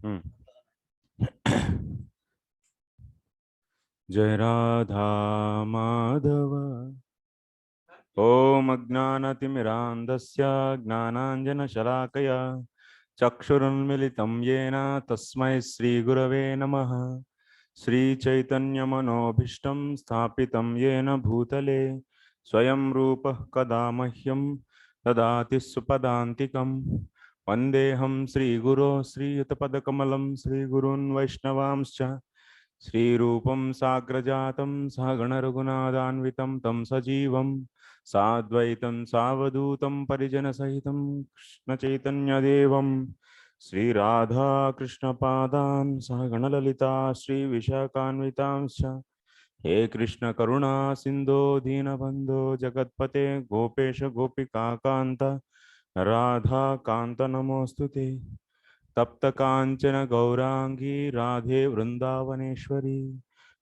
Hmm. Jai Radha Madhava. Om Ajnanatimmirandasya Gnananjana Shalakaya Chakshurunmilitam Yena Tasmai Sri Gurave Namaha. Sri Chaitanya Manobhishtam Sthapitam Yena Bhutale Swayam Rupa Kadamahyam Tadati Supadantikam Vandeham Sri Guru Sri Yutapadakamalam Sri Gurun Vaishnavamscha Sri Rupam Sagrajatam Sahagana Raghunathanvitam Tam Sajivam Sadvaitam Savadutam Parijana Sahitam Krishna Chaitanya Devam Sri Radha Krishna Padam Sahagana Lalita Sri Vishakanvitamscha He Krishna Karuna Sindho Deenabandho Jagatpate Gopesha Gopika Kanta Radha Kanta Namostute तप्त कांचन गौरांगी राधे वृंदावनेश्वरी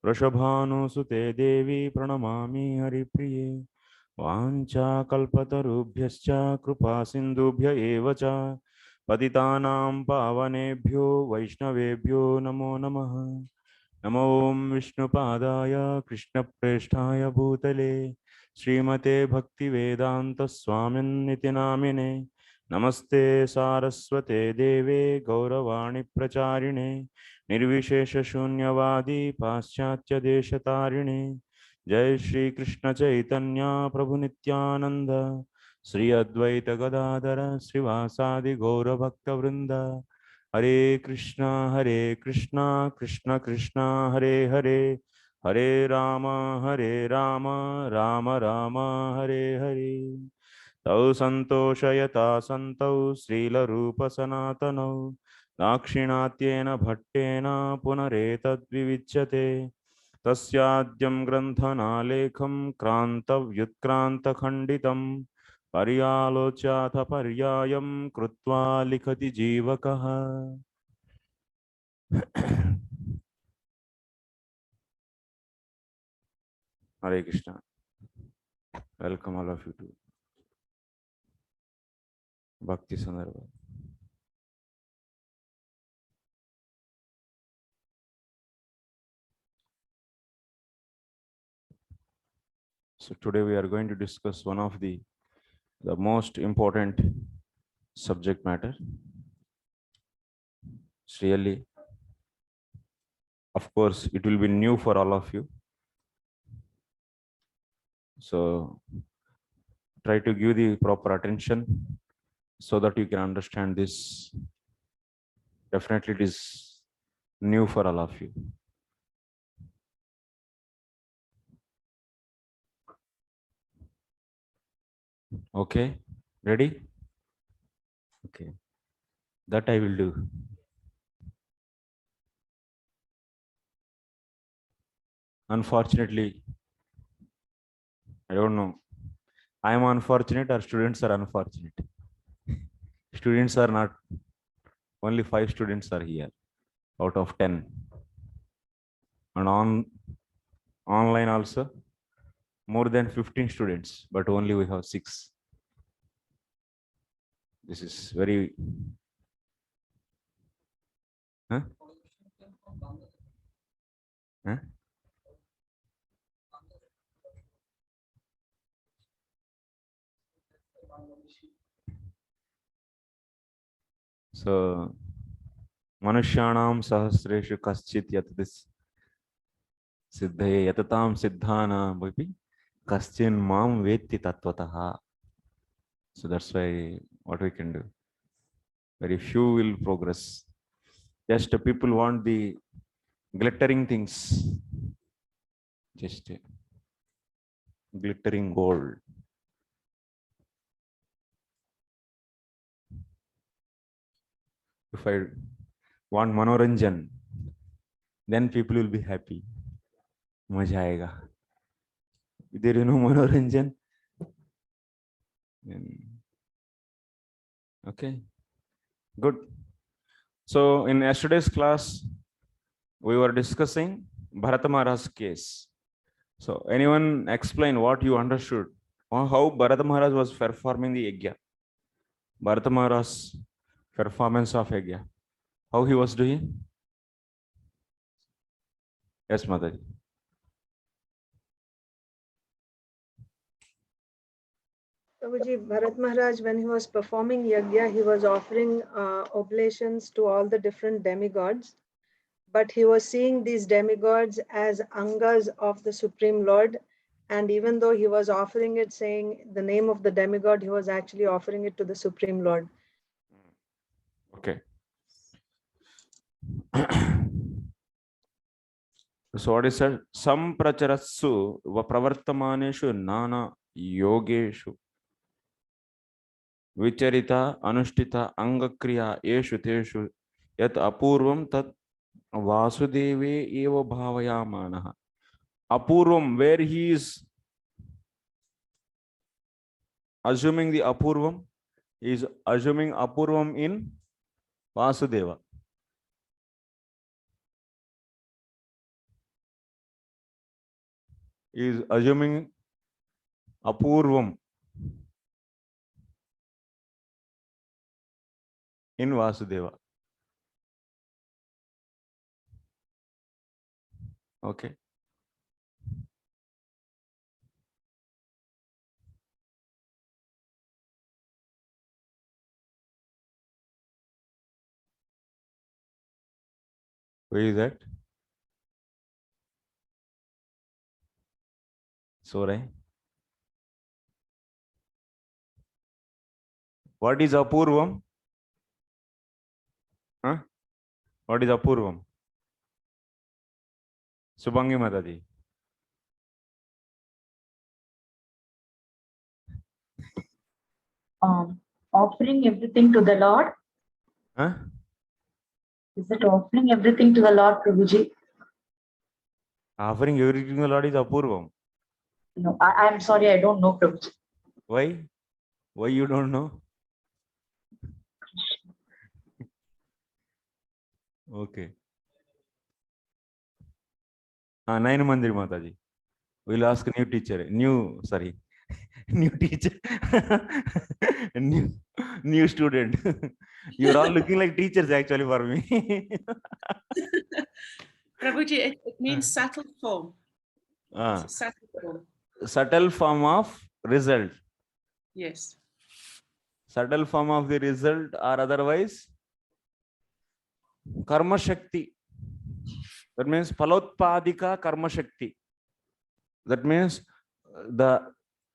वृषभानुसुते देवी प्रणमामि हरिप्रिये वाञ्छाकल्पतरुभ्यश्च कृपा सिन्धुभ्य एव च पतितानां पावनेभ्यो वैष्णवेभ्यो नमो नमः नमो विष्णुपादाय कृष्णप्रेष्ठाय भूतले श्रीमते भक्तिवेदांत स्वामिन्निति नामिने नमस्ते सारस्वते देवे गौरवाणी प्रचारिणे निर्विशेष शून्यवादी पाश्चात्य देशतारिणे जय श्री कृष्ण चैतन्य प्रभु नित्यानंद श्री अद्वैत गदाधर श्रीवासादि गौर भक्त वृंद हरे कृष्णा कृष्ण कृष्ण हरे हरे हरे राम राम राम हरे हरे तौ सन्तोषयता सन्तौ श्रीलरूपसनातनौ दाक्षिणात्येन भट्टेन पुनरेतद्विविच्यते तस्याद्यं ग्रन्थनालेखं क्रान्तव्युत्क्रान्तखण्डितं पर्यालोच्याथ पर्यायं कृत्वा लिखति जीवकः Hare Krishna. Welcome all of you to Bhakti Sandarbha. So today we are going to discuss one of the most important subject matter. It's really, of course, it will be new for all of you. So try to give the proper attention so that you can understand this. Definitely it is new for all of you. Okay, ready? Okay, that I will do. Unfortunately, I don't know. I am unfortunate or students are unfortunate. Students are not, only 5 students are here out of 10. And online also more than 15 students, but only we have 6. This is very huh? Huh? So Manushanam sahasreshu kaschit yatadis siddhaye yatatam siddhana bhapi kaschin mam vetti tattvataha. So that's why what we can do. Very few will progress. Just people want the glittering things. Just glittering gold. If I want manoranjan, then people will be happy. Maja aayega. If there is no manoranjan, then okay, good. So in yesterday's class, we were discussing Bharata Maharaj's case. So anyone explain what you understood, or how Bharata Maharaj was performing the yajna? Bharata Maharaj's performance of yajna. How he was doing? Yes, Mataji. Prabhuji, Bharat Maharaj, when he was performing yajna, he was offering oblations to all the different demigods, but he was seeing these demigods as angas of the Supreme Lord. And even though he was offering it, saying the name of the demigod, he was actually offering it to the Supreme Lord. Okay. So what is said? Sampracharasu pravartamaneshu nana yogeshu vicharita anushtita angakriya eshu teshu yat apurvam tat vasudeve eva bhavayamanaha. Apurvam, where he is assuming the apurvam, he is assuming apurvam in Vasudeva. He is assuming apurvam in Vasudeva. Okay. Where is that? Sorry. What is apurvam? Huh? What is apurvam? Subhangi Mataji. Offering everything to the Lord. Huh? Is it offering everything to the Lord, Prabhuji? Offering everything to the Lord is apurvam. No, I'm sorry, I don't know, Prabhuji. Why? Why you don't know? Okay. Nine Mandir Mataji. We'll ask new teacher. New teacher. new student. You're all looking like teachers actually for me. Prabhuji, it means subtle form. Subtle form. Subtle form of result. Yes. Subtle form of the result or otherwise karma shakti. That means phalotpadika karma shakti. That means the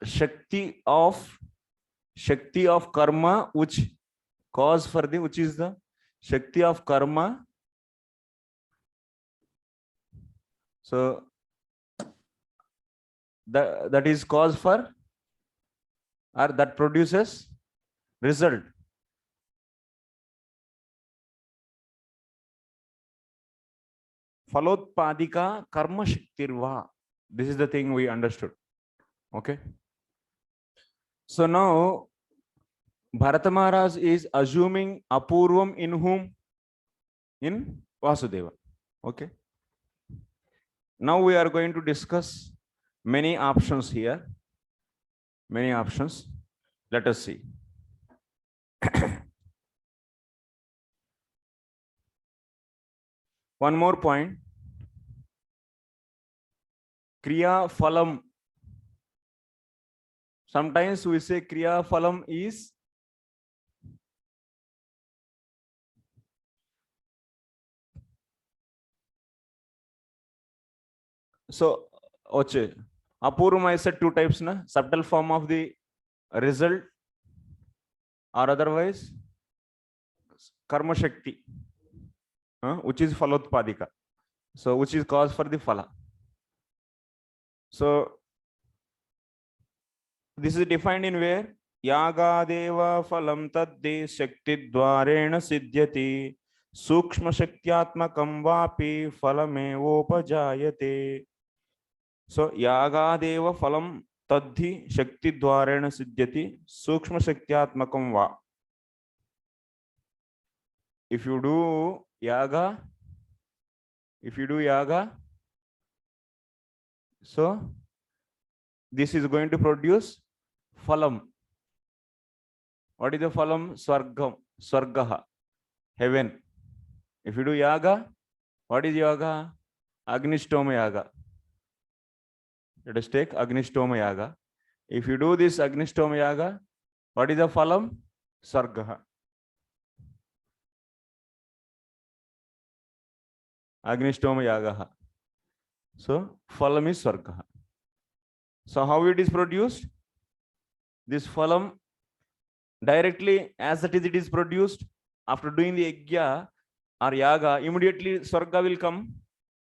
shakti of karma which cause for the, which is the shakti of karma. So that is cause for, or that produces result. Phalotpadika karma shaktirva. This is the thing we understood. Okay. So now Bharata Maharaj is assuming apurvam in whom? In Vasudeva. Okay. Now we are going to discuss many options here. Many options. Let us see. One more point. Kriya phalam. Sometimes we say kriya phalam is so. Okay. Apurvam I said two types, na? Subtle form of the result or otherwise karma shakti, which is phalotpadika. So which is cause for the phala. So this is defined in where? Yagadeva phalam tadde shakti dvarena siddhyati sukshma shaktyaatmakam vapi phalamevopajayate. So yagadeva phalam tadhi shakti dvarena siddhyati sukshma shaktyaatmakam va. If you do yaga, so this is going to produce phalam. What is the phalam? Swargaha, heaven. If you do yaga, what is yaga? Agnishtoma yaga. Let us take Agnishtoma yaga. If you do this Agnishtoma yaga, what is the phalam? Sargaha. Agnishtoma yaga. So phalam is Sargaha. So how it is produced? This phalam directly as it is produced after doing the yajna or yaga, immediately Sarga will come.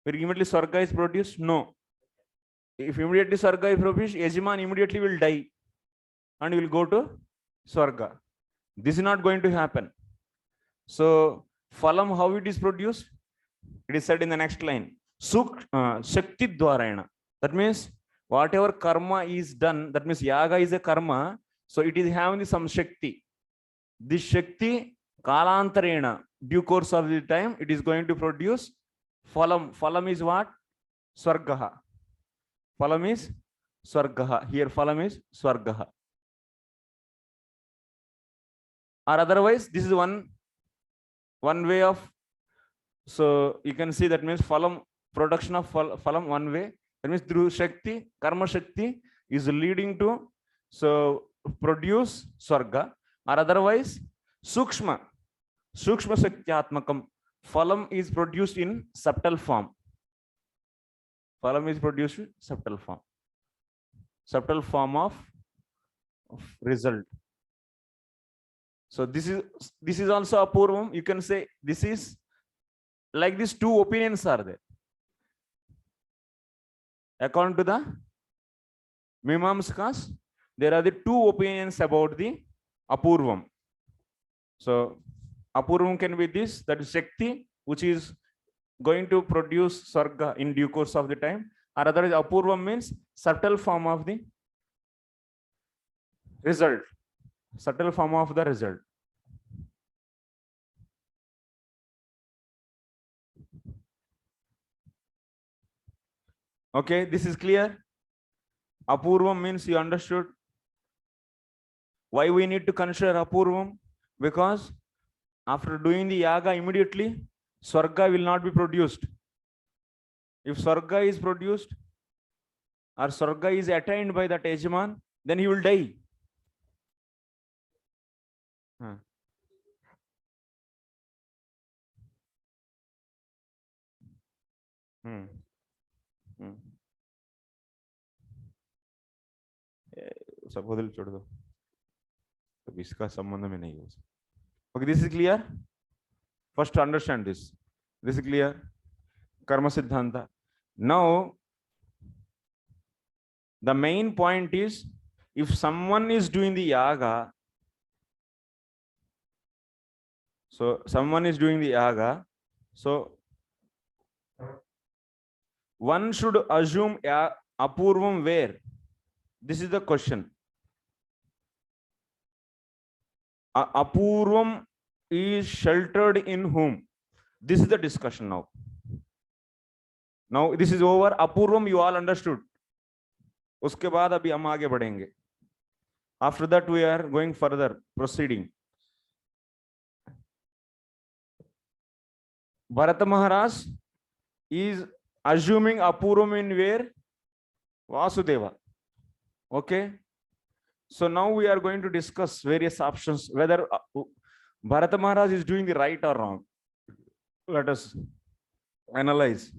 Where immediately Sarga is produced? No. If immediately Sarga is produced, Yajaman immediately will die and will go to Sarga. This is not going to happen. So phalam, how it is produced? It is said in the next line. Shakti dwarayana. That means whatever karma is done, that means yaga is a karma, so it is having some shakti. This shakti kalantarena, due course of the time, it is going to produce phalam. Phalam is what? Swargaha. Phalam is Swargaha. Here phalam is Swargaha. Or otherwise, this is one way of, so you can see that means phalam, production of phalam one way. That means through Shakti, Karma Shakti is leading to so produce Swarga, or otherwise Sukshma Shaktyatmakam. Phalam is produced in subtle form. Phalam is produced in subtle form. Subtle form of result. So this is also apurvam. You can say this is like these two opinions are there. According to the Mimamsakas, there are the two opinions about the apurvam. So apurvam can be this, that is Shakti, which is going to produce Sarga in due course of the time. Or otherwise apurvam means subtle form of the result. Subtle form of the result. Okay, this is clear. Apurvam means you understood why we need to consider apurvam, because after doing the yaga immediately Swarga will not be produced. If Swarga is produced or Swarga is attained by that Yajaman, then he will die. सब बदल छोड़ दो, तो इसका संबंध में नहीं हो. Okay, this is clear. First to understand this. This is clear. Karma Siddhanta. Now the main point is, if someone is doing the yaga, so someone is doing the yaga, so one should assume apurvam where? This is the question. Apurvam is sheltered in whom? This is the discussion now. Now this is over. Apurvam you all understood. Uske baad abhi hum aage badhenge. After that we are going further, proceeding. Bharata Maharaj is assuming apurvam in where? Vasudeva. Okay. So now we are going to discuss various options, whether Bharata Maharaj is doing the right or wrong. Let us analyze.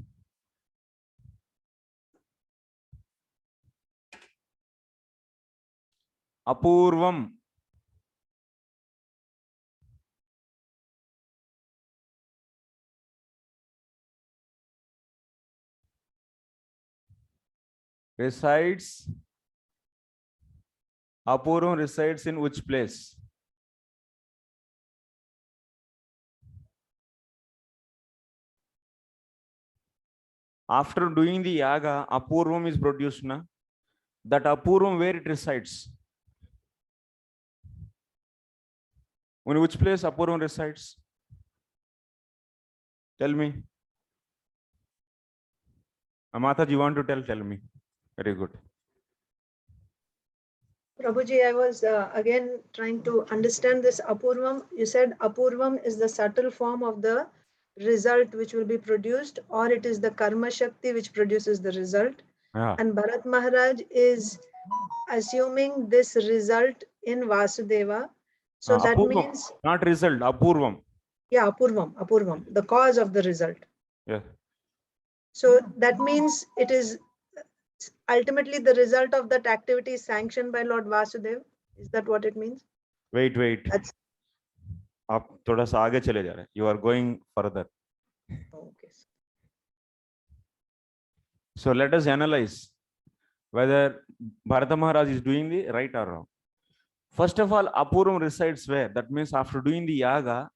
Apurvam. Resides. Apurvam resides in which place? After doing the yaga, apurvam is produced, na? That apurvam, where it resides? In which place apurvam resides? Tell me. Amata, you want to tell me. Very good. Prabhuji, I was again trying to understand this apurvam. You said apurvam is the subtle form of the result which will be produced, or it is the karma shakti which produces the result. Yeah. And Bharat Maharaj is assuming this result in Vasudeva. So that Apurvam, means, not result, apurvam. yeah, Apurvam, the cause of the result. Yeah. So that means it is ultimately the result of that activity is sanctioned by Lord Vasudev. Is that what it means? Wait. That's आप थोड़ा सा आगे चले जा रहे हैं. You are going further. okay. So let us analyze whether Bharata Maharaj is doing the right or wrong. First of all, Apuram resides where? That means after doing the yaga,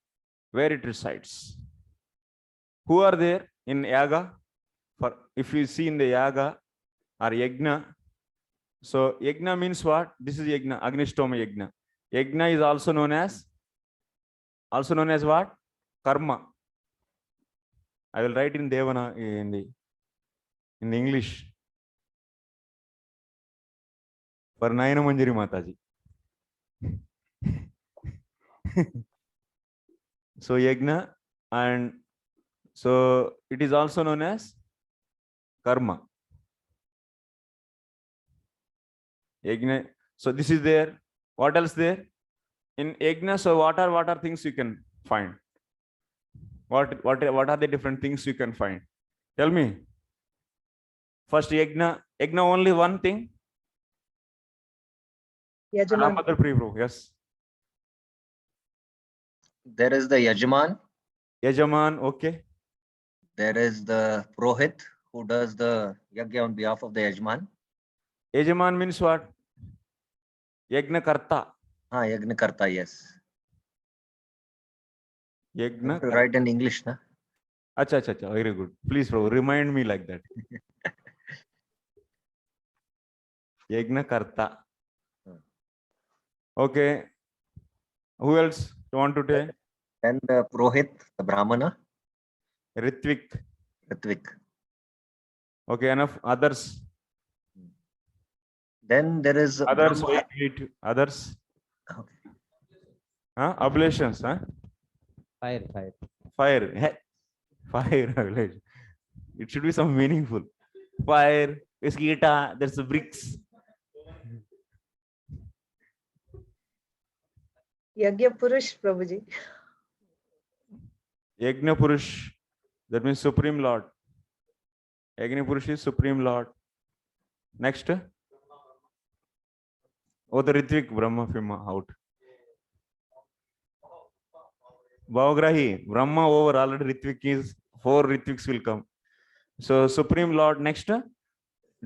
where it resides. Who are there in yaga? For if you see in the yaga or yagna, so yagna means what? This is yagna, Agnishtoma yagna. Yagna is also known as what? Karma. I will write in Devana in English for Nayana Manjari Mataji. So yagna, and so it is also known as karma. Yagna. So this is there. What else there? In yagna, so what are things you can find? What are the different things you can find? Tell me. First yagna only one thing. Yajaman. Yes. There is the Yajman. Yajaman, okay. There is the Prohit who does the yagya on behalf of the Yajman. Yajaman means what? Yagna karta. Yagna karta, yes. Yagna. To write in English, na? Acha. Very good. Please, bro, remind me like that. Yagna karta. Okay. Who else you want to take? Then the Prohit, the Brahmana. Ritvik. Okay, enough. Others. Then there is Others. Brahma. Wait. Others. Okay. Oblations. Fire. Fire. Fire. Oblation. It should be some meaningful. Fire. Mosquito. There's the bricks. Yagya Purush, Prabhuji. Yagna Purush. That means Supreme Lord. Yagna Purush is Supreme Lord. Next. Oh, the Ritvik Brahma Fima out. Bhavagrahi. Brahma over already Ritvik is 4 Ritviks will come. So Supreme Lord. Next.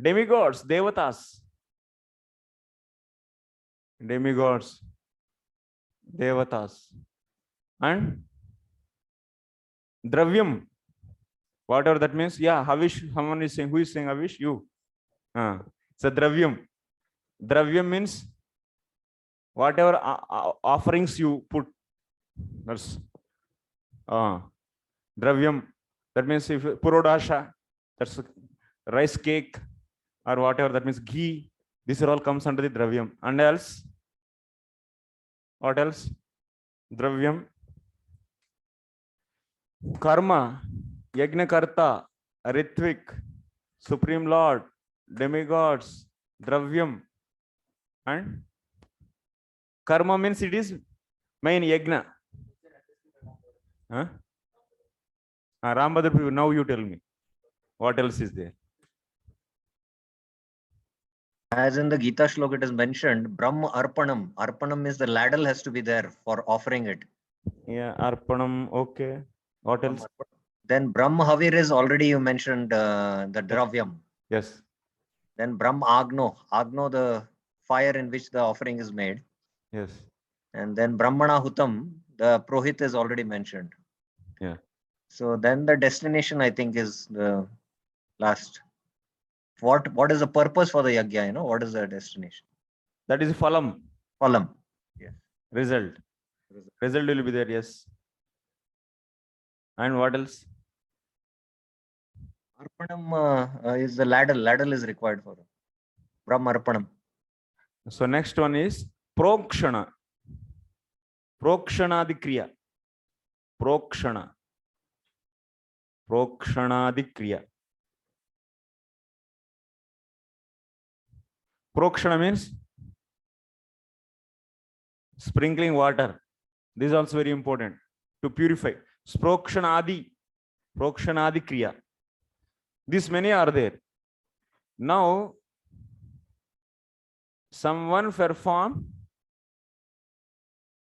Demigods, Devatas. Demigods, Devatas. And Dravyam. Whatever that means. Yeah, Havish. Someone is saying. Who is saying Havish? You. It's a Dravyam. Dravyam means whatever offerings you put. That's Dravyam. That means if Purodasha, that's rice cake or whatever, that means ghee. This all comes under the Dravyam. And else? What else? Dravyam. Karma, Yagna Karta, Ritvik, Supreme Lord, Demigods, Dravyam. And karma means it is main yagna. Rambhadra, now you tell me. What else is there? As in the Gita Shlok, it is mentioned, Brahma Arpanam. Arpanam is the ladle has to be there for offering it. Yeah, Arpanam, okay. What else? Then Brahma Havir is already you mentioned the Dravyam. Yes. Then Brahma Agno. Agno, the fire in which the offering is made. Yes. And then Brahmana Hutam, the Prohit is already mentioned. Yeah. So then the destination, I think, is the last. What is the purpose for the yagya? What is the destination? That is phalam. Phalam. Yes. Result will be there. Yes. And what else? Arpanam is the ladle. Ladle is required for Brahma Arpanam. So next one is Prokshana. Prokshana the Kriya. Prokshana. Prokshanadi kriya. Prokshana means sprinkling water. This is also very important to purify. Prokshanadi kriya. These many are there. Now, someone perform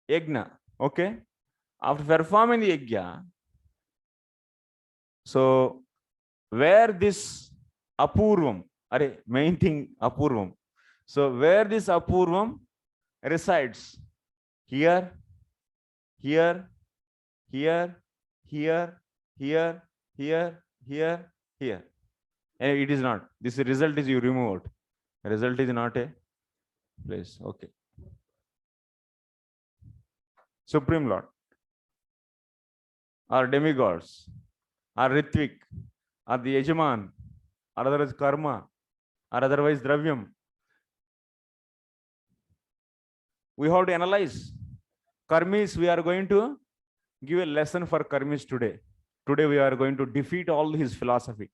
yajna. Okay. After performing the yajna, so where this apurvam, main thing apurvam. So where this apurvam resides? Here, here, here, here, here, here, here, here. And it is not. This result is you remove it. Result is not a place. Okay. Supreme Lord, or demigods, or Ritvik, or the Yajaman, or otherwise karma, or otherwise dravyam. We have to analyze. Karmis, we are going to give a lesson for karmis today. Today we are going to defeat all his philosophy.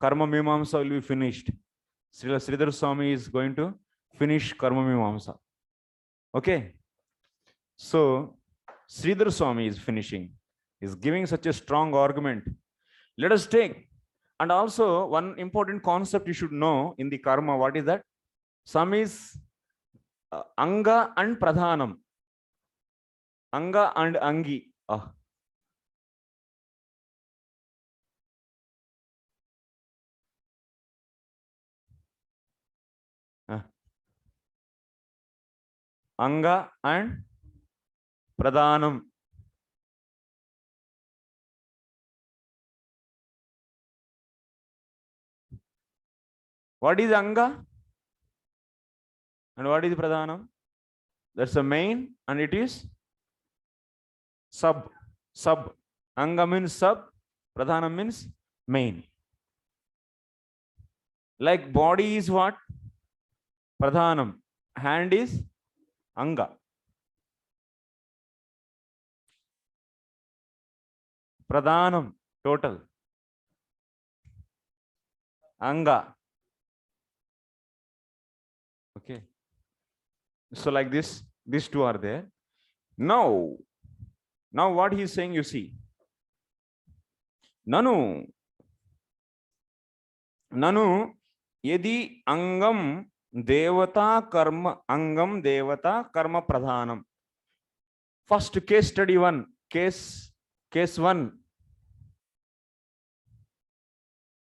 Karma Mimamsa will be finished. Sridhar Swami is going to finish Karma Mimamsa. Okay. So Sridhar Swami is finishing. Is giving such a strong argument. Let us take. And also one important concept you should know in the karma. What is that? Some is Anga and Pradhanam. Anga and Angi. Anga and Pradhanam. What is Anga? And what is Pradhanam? That's a main and it is sub. Sub. Anga means sub. Pradhanam means main. Like body is what? Pradhanam. Hand is Anga. Pradhanam. Total. Anga. Okay. So like this, these two are there. Now what he is saying, you see. Nanu yadi angam devata karma pradhanam. First case study one. Case one.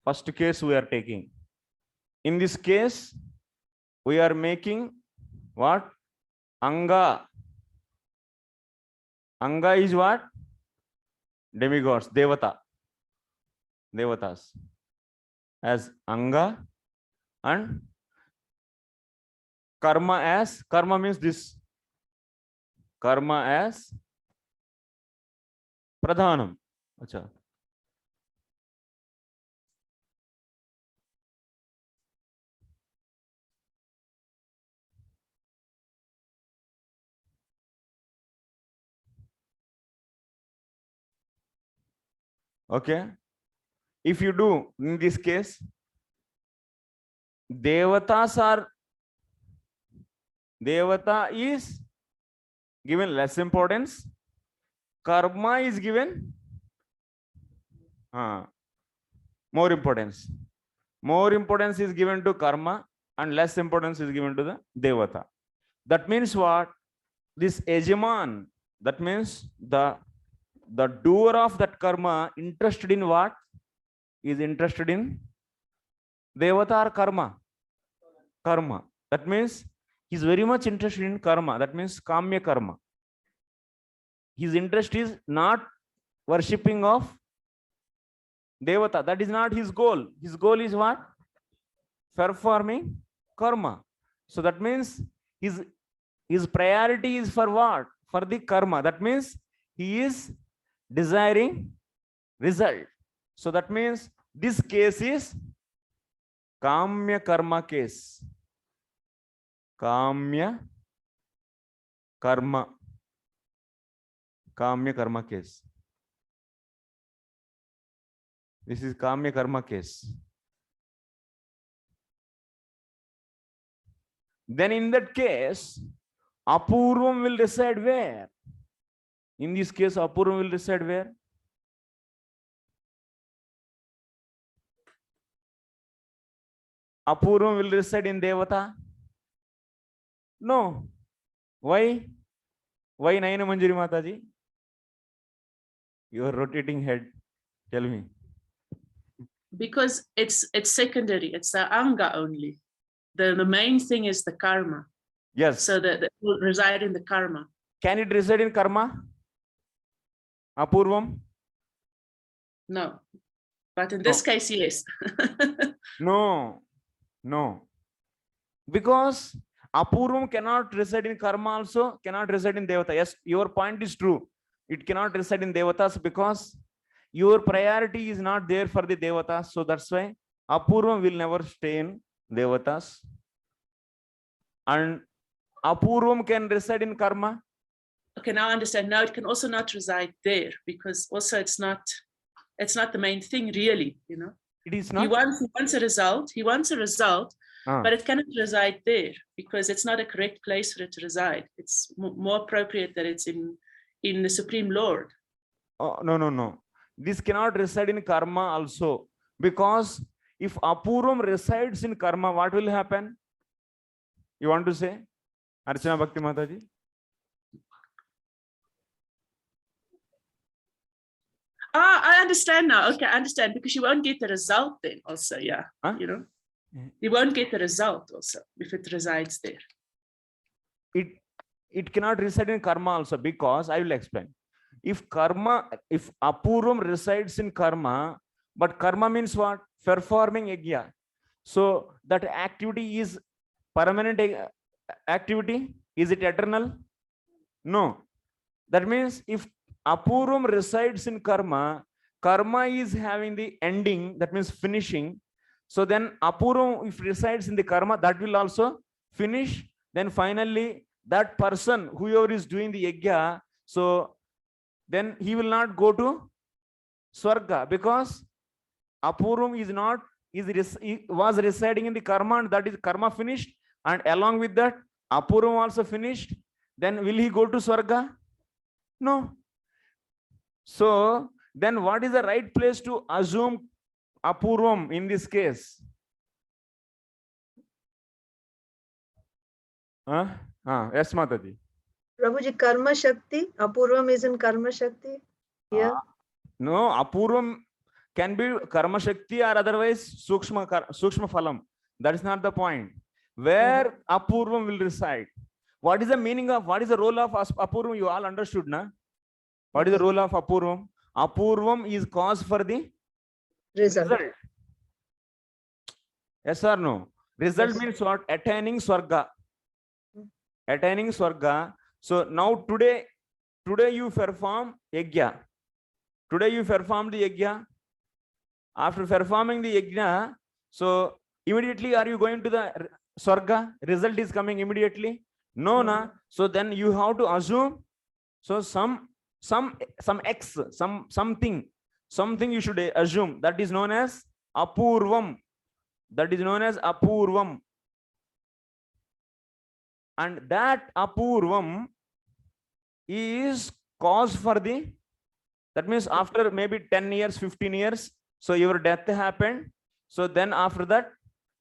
First case we are taking. In this case, we are making what? Anga. Anga is what? Demigods, Devatas. As Anga and karma as, karma means this. Karma as Pradhanam. Acha. Okay. If you do in this case, Devata is given less importance. Karma is given more importance. More importance is given to karma and less importance is given to the Devata. That means what? This Yajaman, that means the doer of that karma interested in what? Is interested in Devata or karma? Karma. That means he's very much interested in karma. That means Kamya karma. His interest is not worshipping of Devata. That is not his goal. His goal is what? Performing karma. So that means his priority is for what? For the karma. That means he is desiring result. So that means this case is Kamya karma case. Kamya karma case. This is Kamya Karma case. Then in that case, Apurvam will reside where? In this case, Apurvam will reside where? Apurvam will reside in Devata? No. Why? Why Nayana Manjari Mataji? Your rotating head. Tell me. Because it's secondary. It's the anga only. The main thing is the karma. Yes. So that it will reside in the karma. Can it reside in karma? Apurvam? No. But in this case, yes. No. No. Because Apurvam cannot reside in karma also, cannot reside in Devata. Yes, your point is true. It cannot reside in Devatas because your priority is not there for the Devatas. So that's why Apurvam will never stay in Devatas. And Apurvam can reside in karma. Okay, now I understand. Now it can also not reside there because also it's not the main thing really, you know. It is not. He wants a result. He wants a result, but it cannot reside there because it's not a correct place for it to reside. It's more appropriate that it's in the Supreme Lord. Oh, no. This cannot reside in karma also, because if Apurvam resides in karma, what will happen? You want to say, Archana Bhakti Mataji? I understand now. Okay, I understand, because you won't get the result then also, yeah. Huh? You know, you won't get the result also if it resides there. It cannot reside in karma also, because I will explain. If Apurvam resides in karma, but karma means what? Performing yajna. So that activity is permanent activity. Is it eternal? No. That means if Apurvam resides in karma, karma is having the ending, that means finishing. So then Apurvam, if resides in the karma, that will also finish. Then finally, that person, whoever is doing the yajna, so then he will not go to Swarga, because Apurvam was residing in the karma, and that is karma finished, and along with that Apurvam also finished. Then will he go to Swarga? No. So then what is the right place to assume Apurvam in this case? Yes, Mataji. Prabhuji, Karma Shakti, Apurvam is in Karma Shakti here? No, Apurvam can be Karma Shakti or otherwise Sukshma Phalam. That is not the point. Where Apurvam will reside. What is the meaning of, what is the role of Apurvam? You all understood, na? What is the role of Apurvam? Apurvam is cause for the result. Yes or no? Result means what? Attaining Swarga. Attaining Swarga. So now today you perform yajna. Today you perform the yajna. After performing the yajna, so immediately are you going to the Swarga? Result is coming immediately? No, na. So then you have to assume. So some X, something you should assume. That is known as Apurvam. That is known as Apurvam. And that Apurvam is cause for the, that means after maybe 10 years, 15 years, so your death happened. So then after that,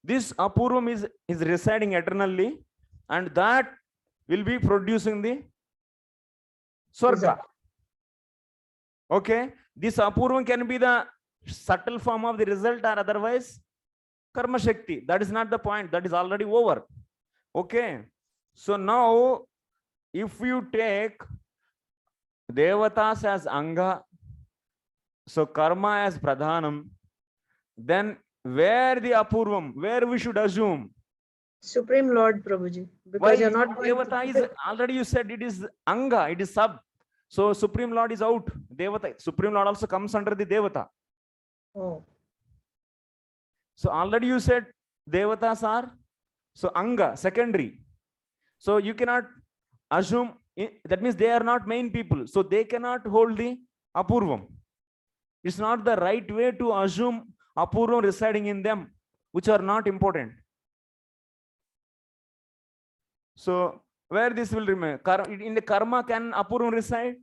this Apurvam is residing eternally, and that will be producing the Swarga. Okay, this Apurvam can be the subtle form of the result or otherwise Karma Shakti. That is not the point. That is already over. Okay. So now, if you take Devatas as Anga, so Karma as Pradhanam, then where the Apurvam, where we should assume? Supreme Lord, Prabhuji. Because Why you're not Devata is, already you said it is Anga, it is sub. So Supreme Lord is out. Devata, Supreme Lord also comes under the Devata. Oh. So already you said Devatas are, so Anga, secondary. So you cannot assume, that means they are not main people. So they cannot hold the Apurvam. It's not the right way to assume apurvam residing in them, which are not important. So where this will remain? In the karma, can apurvam reside?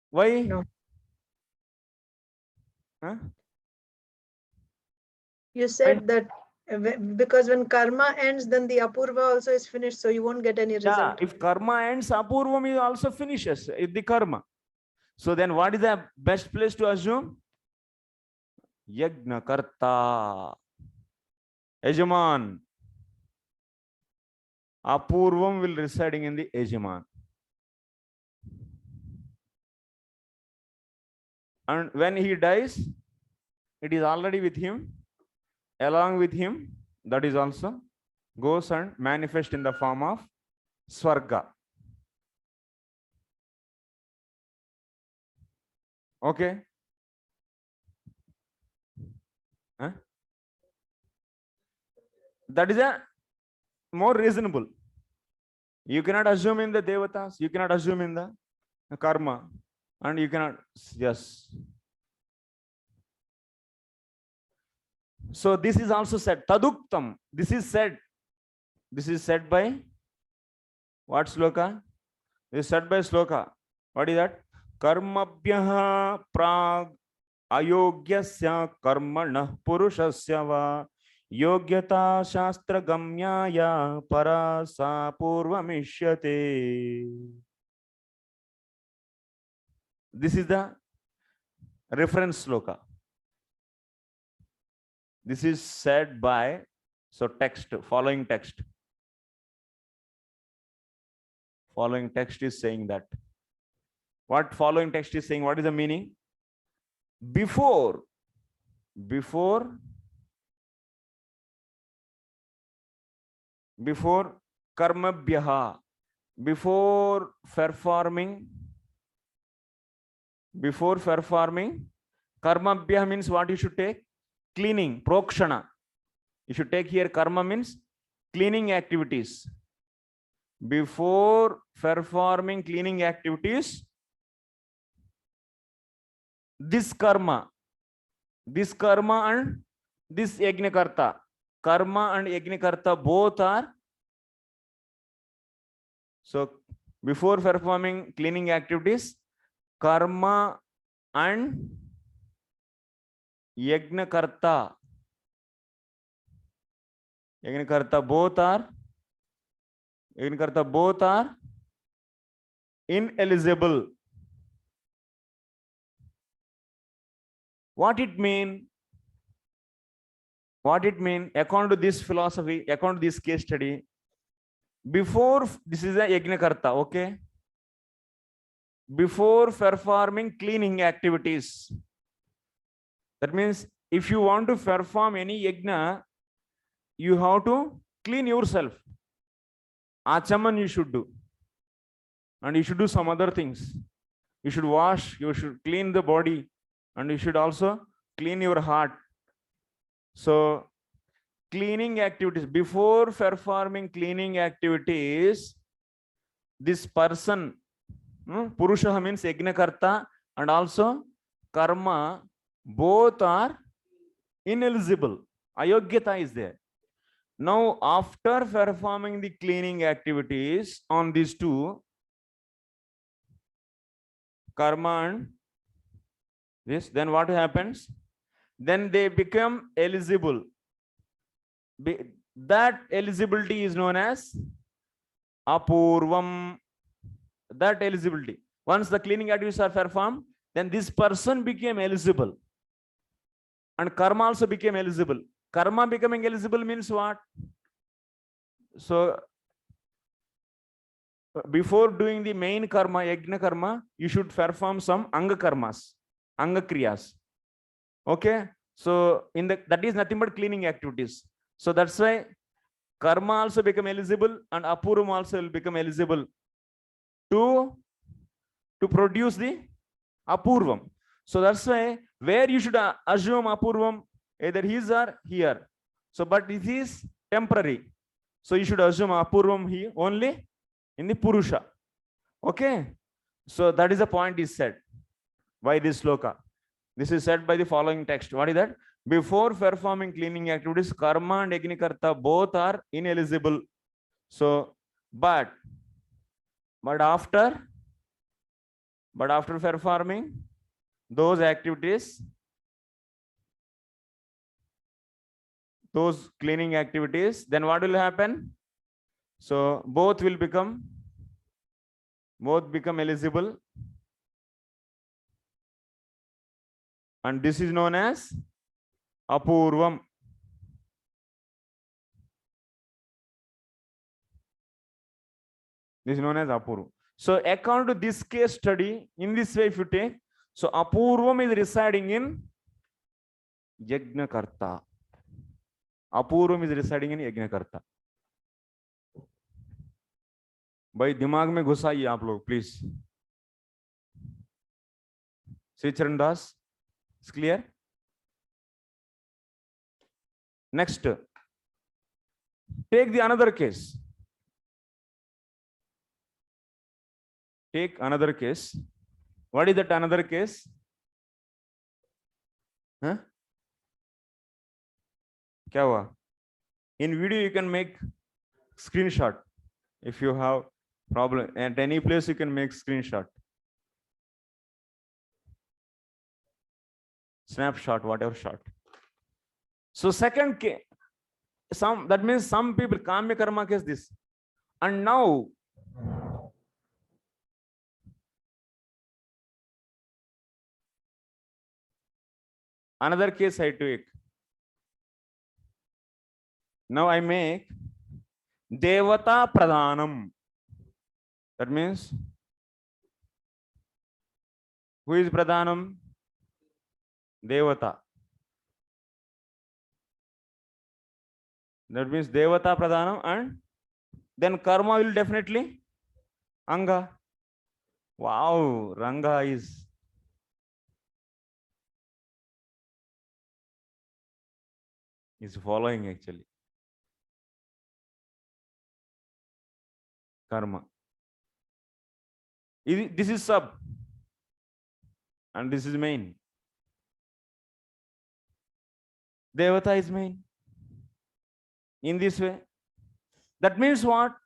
Why? No. Huh? You said that because when karma ends, then the apurva also is finished, so you won't get any result. Yeah, if karma ends, apurvam is also finishes the karma. So then what is the best place to assume? Yajna karta, Yajaman. Apurvam will residing in the Yajaman. And when he dies, it is already with him. Along with him, that is also goes and manifest in the form of Swarga. Okay. Huh? That is a more reasonable. You cannot assume in the devatas, you cannot assume in the karma, and you cannot, yes. So this is also said, taduktam. This is said by what sloka? This is said by sloka. What is that? Karmabhyaha prag ayogyasya karmanah purushasya va yogyata shastra gamyaya parasa purvamishyate. This is the reference sloka. This is said by, so text, following text. Following text is saying that. What following text is saying? What is the meaning? Before karmabhyaha, before performing, karmabhyaha means what you should take? Cleaning, prokshana. You should take here karma means cleaning activities. Before performing cleaning activities, this karma and this yajnakarta, karma and yajnakarta both are, so before performing cleaning activities, karma and yajnakarta both are ineligible. What it mean? According to this philosophy, according to this case study, before, this is a yajnakarta, okay? Before performing cleaning activities, that means if you want to perform any yajna, you have to clean yourself. Achaman you should do. And you should do some other things. You should wash, you should clean the body, and you should also clean your heart. So cleaning activities, before performing cleaning activities, this person, Purusha means yajnakarta and also karma, both are ineligible. Ayogyata is there. Now, after performing the cleaning activities on these two, karma and this, then what happens? Then they become eligible. That eligibility is known as apurvam. That eligibility. Once the cleaning activities are performed, then this person became eligible. And karma also became eligible. Karma becoming eligible means what? So before doing the main karma, yajna karma, you should perform some anga karmas, anga kriyas. Okay, so that is nothing but cleaning activities. So that's why karma also become eligible and apurvam also will become eligible to produce the apurvam. So that's why where you should assume apurvam, either his or here. So but it is temporary. So you should assume apurvam here only in the purusha. Okay, so that is the point is said by this sloka. This is said by the following text. What is that? Before performing cleaning activities, karma and Agnikarta both are ineligible. So, but after performing those activities, those cleaning activities, then what will happen? So both become eligible, and this is known as apurvam. This is known as apurvam. So according to this case study, in this way if you take, so apurvam is residing in Yajnakarta. Apurvam is residing in Yajnakarta. भाई दिमाग में घुसाइए आप लोग please. Shri चरण दास, it's clear? Next, take the another case. Take another case. What is that another case? Huh? क्या हुआ? In video you can make screenshot. If you have problem at any place, you can make screenshot, snapshot, whatever shot. So second case, that means some people kamya karma case this, and now another case I take. Now I make devata pradhanam. That means who is pradhanam? Devata. That means devata pradhanam, and then karma will definitely anga. Wow, ranga is following actually. Karma. This is sub and this is main. Devata is main. In this way, that means what?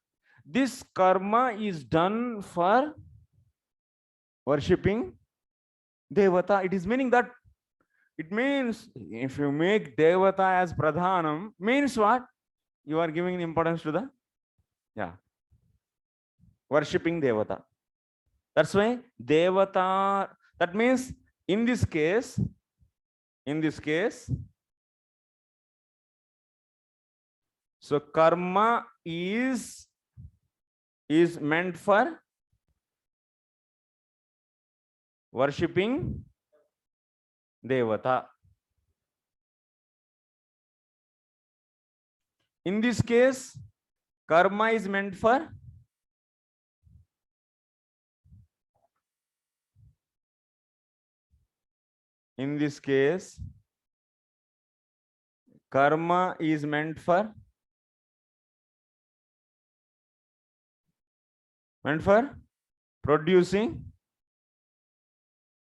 This karma is done for worshipping Devata. It is meaning that, it means if you make Devata as pradhanam, means what? You are giving importance to the worshipping Devata. That's why Devata, that means in this case, so karma is meant for worshipping Devata. In this case, karma is meant for karma is meant for producing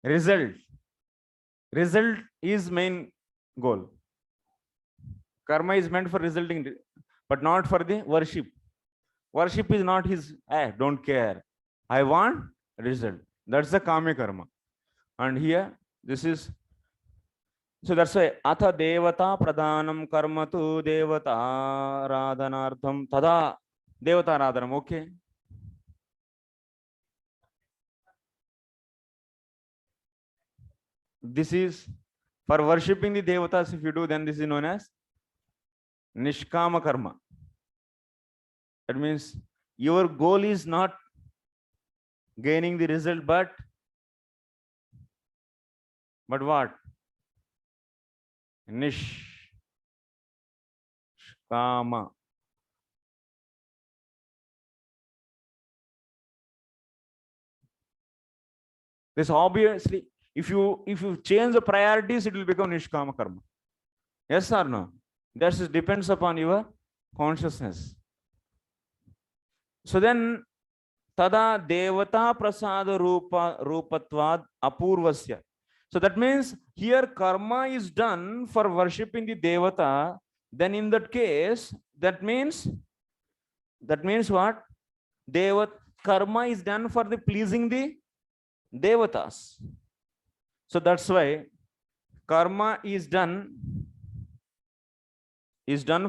result. Result is main goal. Karma is meant for resulting, but not for the worship. Worship is not his, don't care. I want result. That's the kama karma. And here, this is, so that's why atha devata pradhanam karma tu devata radhanartham tada devata radhanam. Okay. This is for worshipping the devatas. If you do, then this is known as nishkama karma. That means your goal is not gaining the result, but what? Nishkama. This obviously, if you change the priorities, it will become nishkama karma. Yes or no? That depends upon your consciousness. So then tada devata prasada rupatvad apurvasya. So that means here karma is done for worshipping the devata. Then in that case, that means what? Karma is done for the pleasing the devatas. So that's why karma is done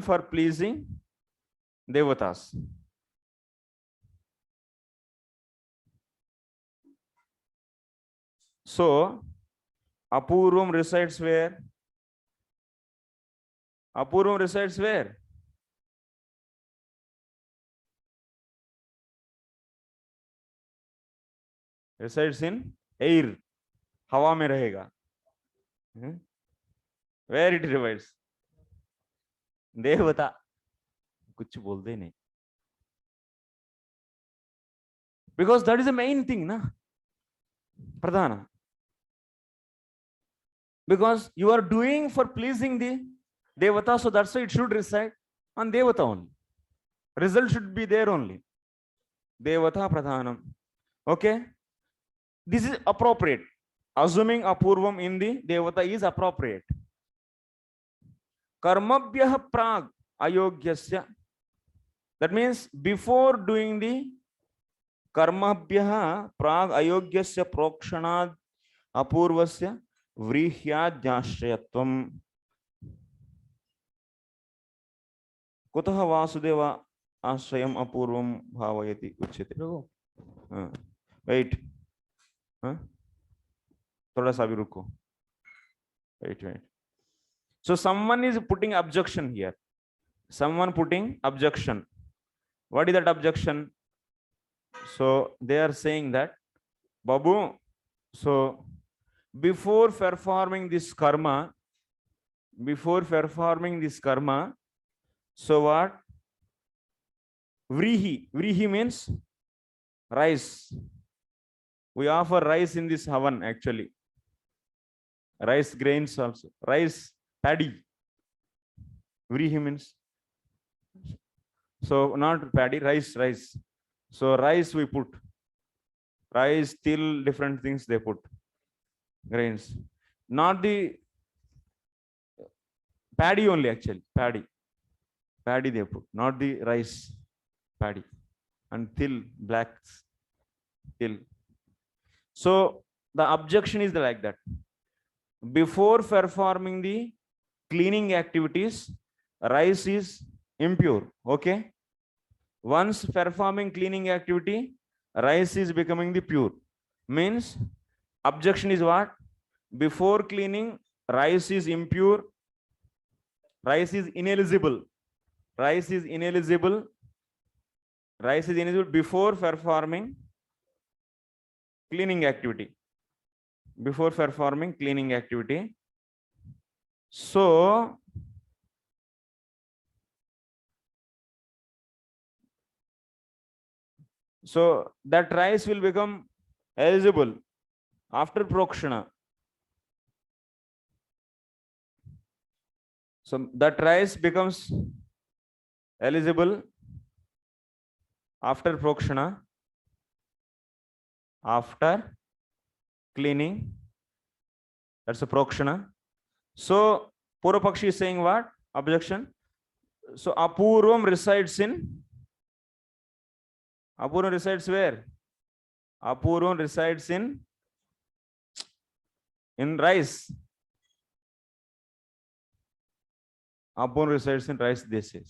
for pleasing devatas. So Apurvam resides where? Apurvam resides where? Resides in air. हवा में रहेगा. Where it resides? देवता. कुछ बोलते नहीं. Because that is the main thing, na? Pradhana. Because you are doing for pleasing the devata, so that's why it should reside on devata only. Result should be there only. Devata pradhanam. Okay? This is appropriate. Assuming apurvam in the devata is appropriate. Karmabhyah prag ayogyasya. That means before doing the karmabhyah prag ayogyasya prokshanad apurvasya व्रीह्याद्याश्रयत्वम् कुतः वासुदेव आश्रयम् अपूर्वं भावयति उच्यते. Wait, थोड़ा सा भी रुको. Wait. So someone is putting objection here. Someone putting objection. What is that objection? So they are saying that, Babu, so before performing this karma, so what? Vrihi means rice. We offer rice in this havan actually. Rice grains also. Rice, paddy. Vrihi means. So not paddy, rice. So rice we put. Rice, till different things they put. Grains, not the paddy only actually. Paddy they put, not the rice. Paddy and till, black till. So the objection is like that. Before performing the cleaning activities, rice is impure. Okay. Once performing cleaning activity, rice is becoming the pure. Means objection is what? Before cleaning, rice is impure. Rice is ineligible. Rice is ineligible before performing cleaning activity. So that rice will become eligible after prokshana. So that rice becomes eligible after prokshana, after cleaning. That's a prokshana. So Purvapakshi is saying what? Objection. So Apurvam resides where? Apurvam resides in rice. Apurvam resides in rice, they say.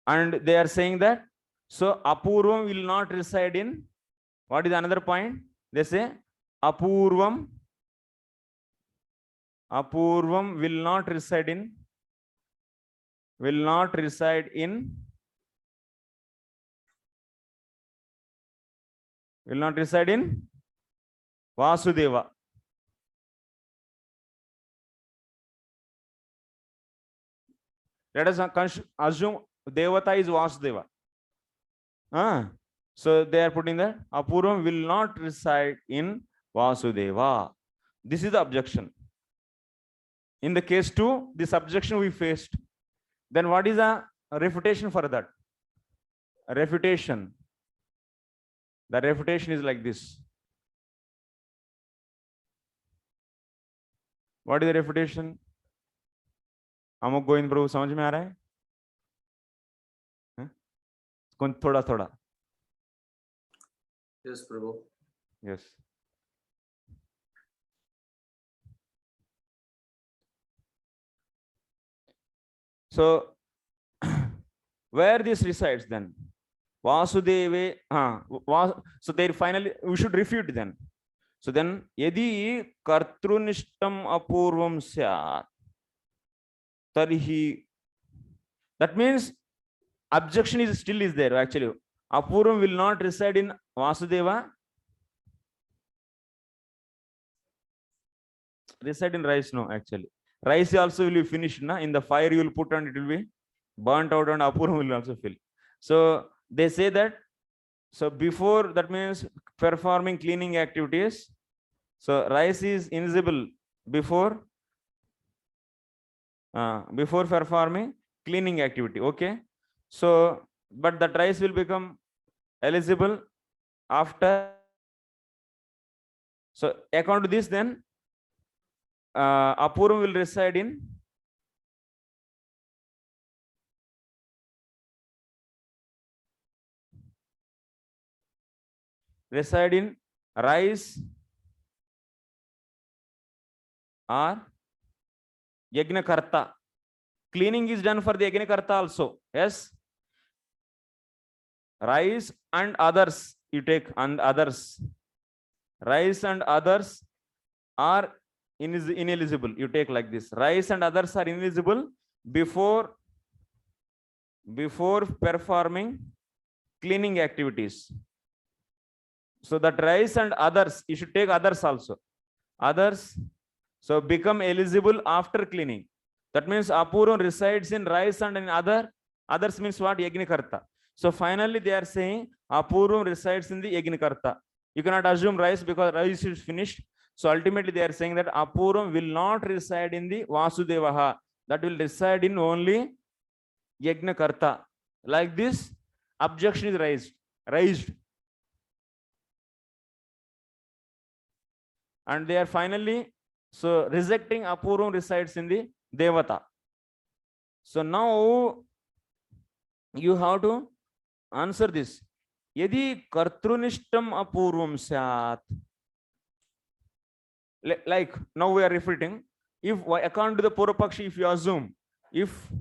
And they are saying that, so Apurvam will not reside in, what is another point? They say Apurvam will not reside in Vasudeva. Let us assume Devata is Vasudeva. So they are putting that Apurvam will not reside in Vasudeva. This is the objection. In the case 2, this objection we faced. Then what is a refutation for that? A refutation. The refutation is like this. What is the refutation? अमुक गोविंद प्रभु समझ में आ रहा है? थोड़ा थोड़ा. Yes, Prabhu. Yes. So where this resides then? Vasudeve. So there finally we should refute then. So then यदि कर्तृनिष्ठम अपूर्वम स्यात् तर्हि, that means objection is still is there actually. Apurvam will not reside in Vasudeva, reside in rice. No, actually rice also will be finished na? In the fire you will put and it will be burnt out and Apurvam will also fill. So they say that, so before, that means performing cleaning activities, so rice is invisible before performing cleaning activity. Okay, so but that rice will become eligible after. So according to this, then Apurvam will reside in rice or Yajnakarta. Cleaning is done for the Yajnakarta also. Yes. Rice and others you take, and others. Rice and others are ineligible. You take like this. Rice and others are ineligible before performing cleaning activities. So that rice and others, you should take others also. Others, so become eligible after cleaning. That means Apurvam resides in rice and in others means what? Yajnakarta. So finally they are saying Apurvam resides in the Yajnakarta. You cannot assume rice because rice is finished. So ultimately they are saying that Apurvam will not reside in the Vasudevaha. That will reside in only Yajnakarta. Like this, objection is raised. And they are finally so rejecting Apurvam resides in the Devata. So now you have to answer this. Yadi kartrunishtam apurvam syat. Like now we are refuting. If according to the Purvapakshi, if you assume, if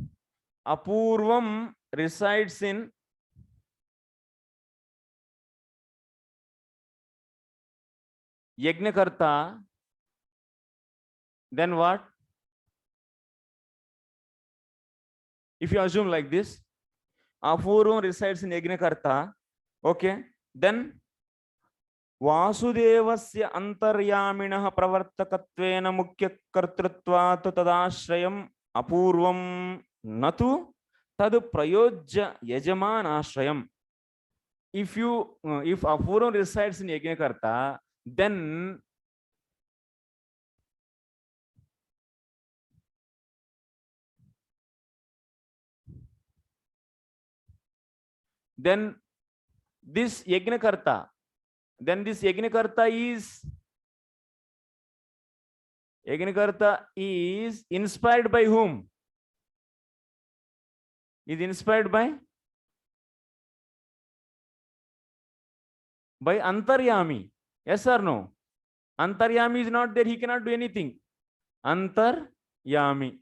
Apurvam resides in Yajnakarta, then what? If you assume like this, Apurvam resides in Yajnakarta, okay, then Vasudevasya antaryaminah pravartakattvena mukhya kartrutvat tadashrayam Apurvam natu tad prayojya yajamanashrayam. If Apurvam resides in Yajnakarta, then this Yajnakarta is inspired by whom? Is inspired by Antaryami. Yes or no? Antaryami is not there, he cannot do anything. Antaryami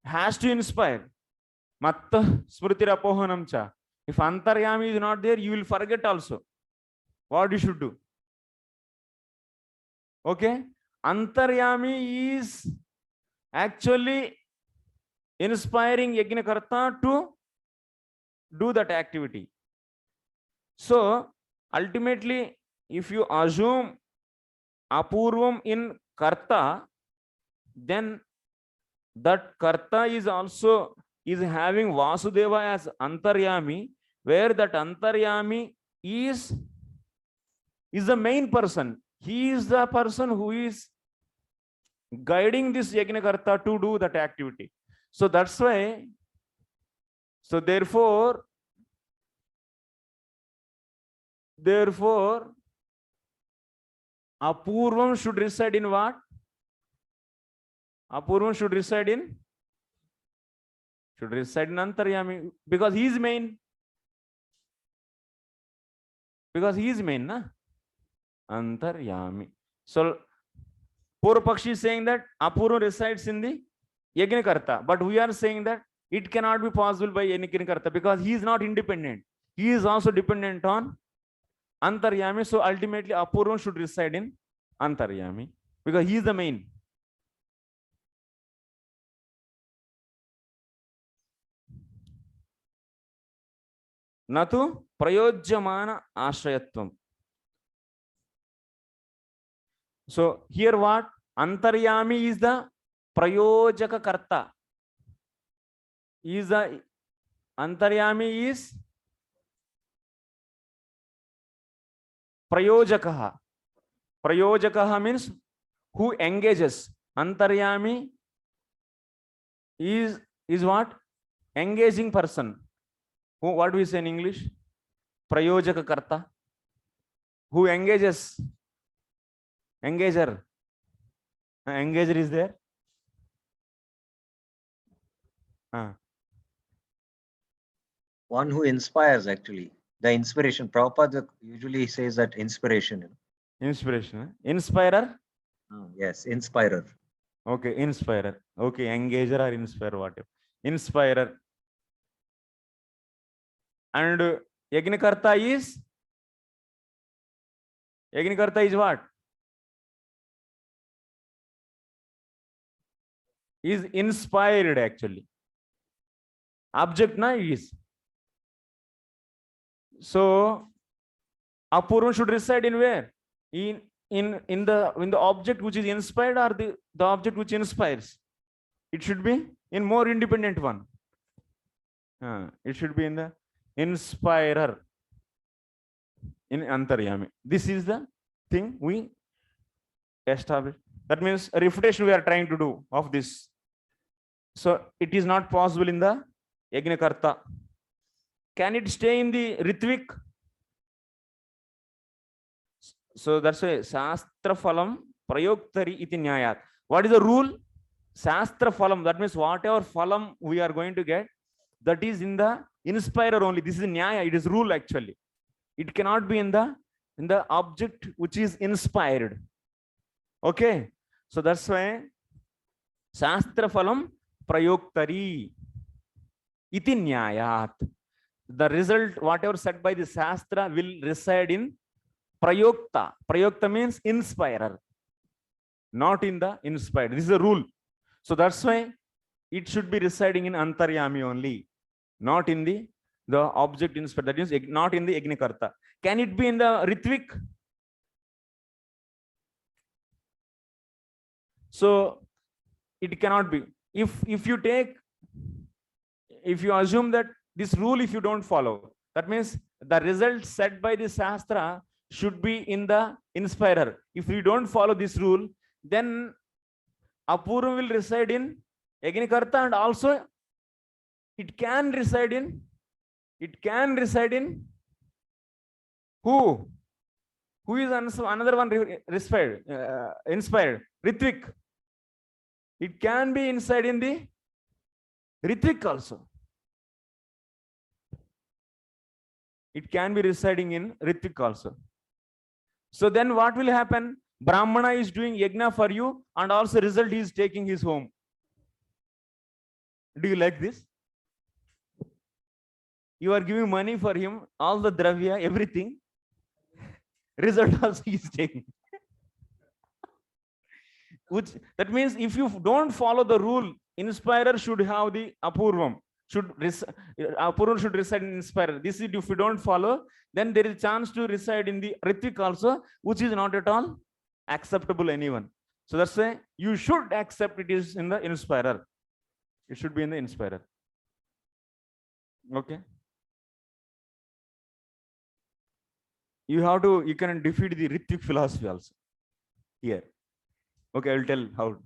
has to inspire. Matta smriti apohanam cha. If Antaryami is not there, you will forget also what you should do. Okay? Antaryami is actually inspiring Yajnakarta to do that activity. So ultimately, if you assume Apurvam in Karta, then that Karta is having Vasudeva as Antaryami, where that Antaryami is the main person. He is the person who is guiding this Yajnakarta to do that activity. So that's why, so therefore Apurvam should reside in what? Apurvam should reside in Antaryami because he is main. Because he is main, na? Antaryami. So Purvapakshi is saying that Apurvam resides in the Yajnakarta, but we are saying that it cannot be possible by Yajnakarta because he is not independent. He is also dependent on Antaryami. So ultimately Apurvam should reside in Antaryami because he is the main. Natu prayojyamana ashrayatvam. So here what? Antaryami is the prayojaka karta. Antaryami is prayojakaha. Prayojakaha means who engages. Antaryami is what? Engaging person. Who, what do we say in English? Prayojaka karta. Who engages? Engager. Engager is there. One who inspires, actually. The inspiration. Prabhupada usually says that inspiration. Inspiration. Inspirer? Yes, inspirer. Okay, inspirer. Okay, engager or inspire, whatever. Inspirer. And Yajnakarta is? Yajnakarta is what? Is inspired actually. Object na is. So Apurvam should reside in where? In the object which is inspired or the object which inspires? It should be in more independent one. It should be in the inspirer, in Antaryami. This is the thing we established. That means a refutation we are trying to do of this. So it is not possible in the Yajnakarta. Can it stay in the Ritvik? So that's why Shastra Phalam Prayoktari iti Nyayat. What is the rule? Shastra Phalam, that means whatever Phalam we are going to get, that is in the inspirer only. This is Nyaya, it is rule actually. It cannot be in the object which is inspired. Okay, so that's why Shastra Phalam Prayoktari iti Nyayat. The result, whatever said by the Shastra, will reside in Prayokta. Prayokta means inspirer, not in the inspired. This is a rule. So that's why it should be residing in Antaryami only, not in the object inspired. That means not in the Yajnakarta. Can it be in the Ritvik? So it cannot be. If you assume that this rule, if you don't follow, that means the result set by the Shastra should be in the inspirer. If we don't follow this rule, then Apurvam will reside in Yajnakarta, and also it can reside in who? Who is another one inspired? Ritvik. It can be inside in the Ritvik also. It can be residing in Ritvik also. So then what will happen? Brahmana is doing yajna for you, and also result he is taking his home. Do you like this? You are giving money for him, all the dravya, everything. Result also he is taking. That means if you don't follow the rule, inspirer should have the Apurvam. Apurvam should reside in inspirer. This is, if you don't follow, then there is a chance to reside in the Ritvik also, which is not at all acceptable anyone. So that's why you should accept it is in the inspirer. It should be in the inspirer. Okay. You can defeat the Ritvik philosophy also here. Okay, I will tell how.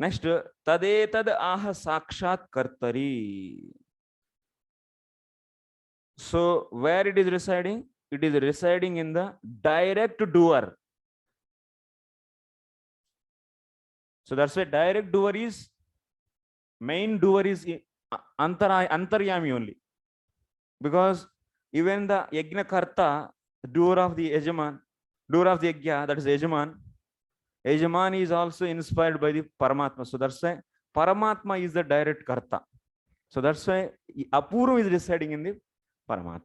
Next, tadetad aha sakshat kartari. So where it is residing? It is residing in the direct doer. So that's why direct doer is, main doer is antaryami only. Because even the yajna karta, doer of the yajaman, doer of the yajna, that is yajaman, yajaman is also inspired by the Paramatma. So that's why Paramatma is the direct karta. So that's why Apurva is residing in the Paramatma.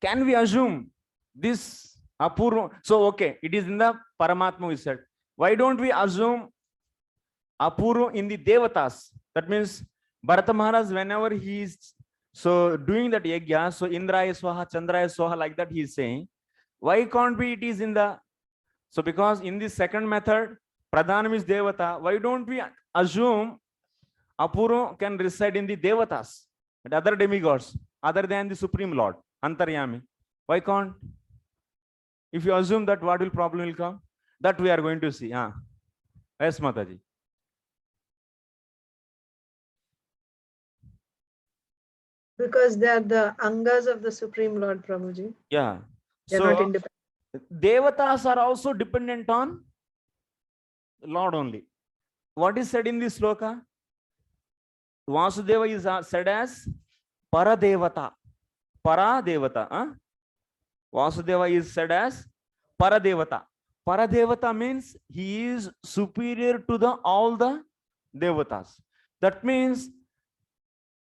Can we assume this Apurva? So okay, it is in the Paramatma we said. Why don't we assume Apurva in the Devatas? That means Bharata Maharaj, whenever he is so doing that yajna, so Indraya Swaha, Chandraya Swaha, like that he is saying, why can't be it is in the, so because in the second method, Pradhanam is Devata, why don't we assume Apurva can reside in the Devatas, and other demigods, other than the Supreme Lord, Antaryami? Why can't? If you assume that, what will problem will come? That we are going to see. Yes, Mataji. Because they are the angas of the Supreme Lord, Prabhuji. Yeah. They're not So independent. Devatas are also dependent on Lord only. What is said in this sloka? Vasudeva is said as Paradevata. Paradevata. Vasudeva is said as Paradevata. Paradevata means he is superior to the all the devatas. That means,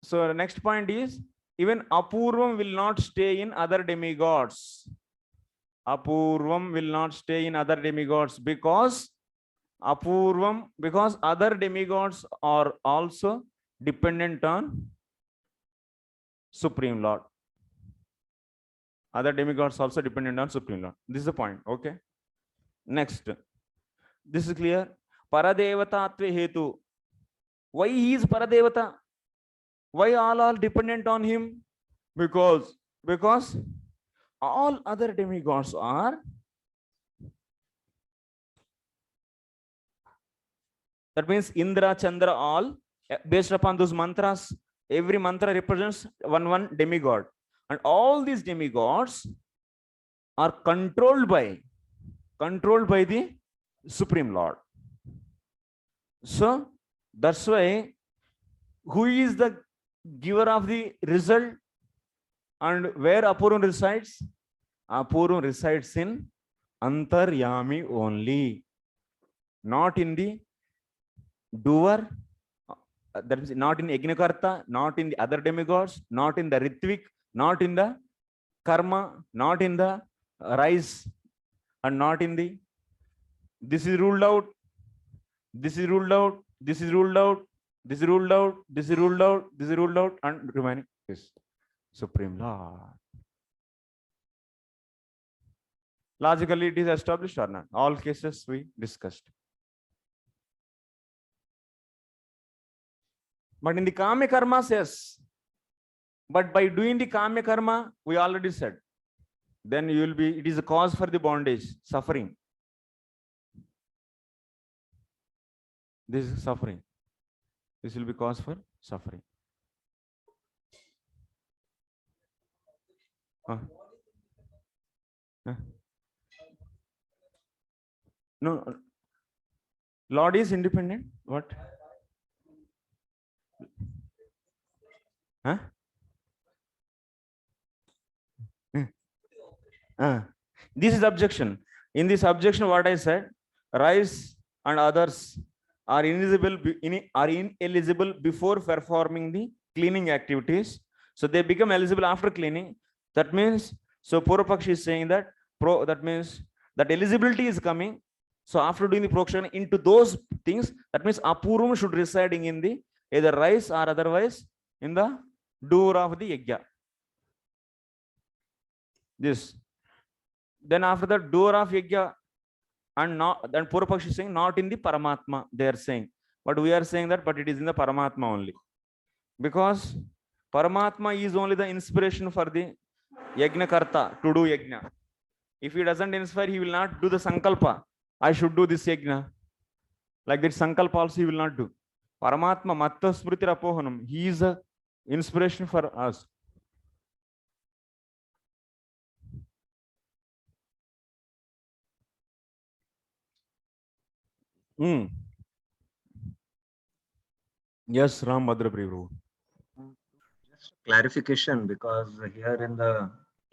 so next point is, even Apurvam will not stay in other demigods. Apurvam will not stay in other demigods because Apurvam, because other demigods are also dependent on Supreme Lord. Other demigods also dependent on Supreme Lord. This is the point. Okay. Next. This is clear. Paradevatatve hetu. Why he is Paradevata? Why all dependent on him? Because all other demigods are, that means Indra, Chandra, all based upon those mantras. Every mantra represents one demigod, and all these demigods are controlled by the Supreme Lord. So that's why, who is the giver of the result and where Apurva resides? Apurva resides in Antaryami only, not in the doer, that is not in Yajnakarta, not in the other demigods, not in the Ritvik, not in the Karma, not in the rise, and not in the, this is ruled out, this is ruled out, this is ruled out, this is ruled out, this is ruled out, this is ruled out, and remaining is Supreme Lord. Logically, it is established or not? All cases we discussed. But in the Kama Karma, yes. But by doing the Kama Karma, we already said, then you will be, it is a cause for the bondage, suffering. This is suffering. This will be cause for suffering. No, Lord is independent. What? This is objection. In this objection, what I said, Rice and others are ineligible before performing the cleaning activities. So they become eligible after cleaning. That means, so Purvapakshi is saying that that means that eligibility is coming. So after doing the prokshana into those things, that means Apurvam should residing in the either rice or otherwise in the door of the yajna. This. Then after the door of yajna, and not, then Purvapakshi is saying not in the Paramatma, they are saying. But we are saying that, but it is in the Paramatma only. Because Paramatma is only the inspiration for the Yajna Karta to do Yajna. If he doesn't inspire, he will not do the Sankalpa. I should do this yajna. Like that Sankalp also he will not do. Paramatma Matta Smriti Rapohanam. He is a inspiration for us. Yes, Ram Bhadra Prabhu. Just clarification, because here in the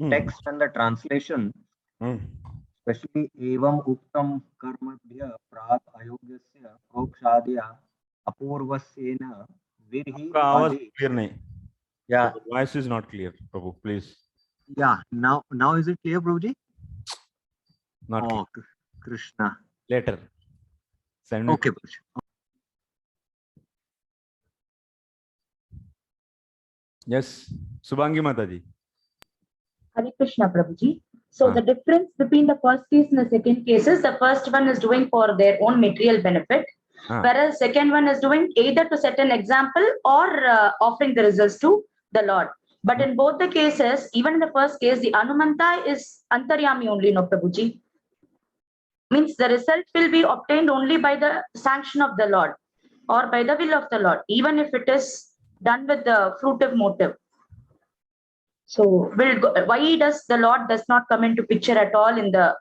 text and the translation, especially evam uktam karmabhya prat ayogyasya prokshadya apurvasyena virhi आपका आवाज ade. clear नहीं. Yeah, Your voice is not clear, Prabhu. Please. yeah. Now is it clear, Prabhuji? Not clear. Oh, Krishna. Later. Send me. Okay, Prabhuji. Yes, Subhangi Mataji. Hare Krishna, Prabhuji. So the difference between the first case and the second case is the first one is doing for their own material benefit, whereas second one is doing either to set an example or offering the results to the Lord. But in both the cases, even in the first case, the Anumanta is Antaryami only, no Prabhuji. Means the result will be obtained only by the sanction of the Lord or by the will of the Lord, even if it is done with the fruitive motive. So why does the Lord does not come into picture at all in the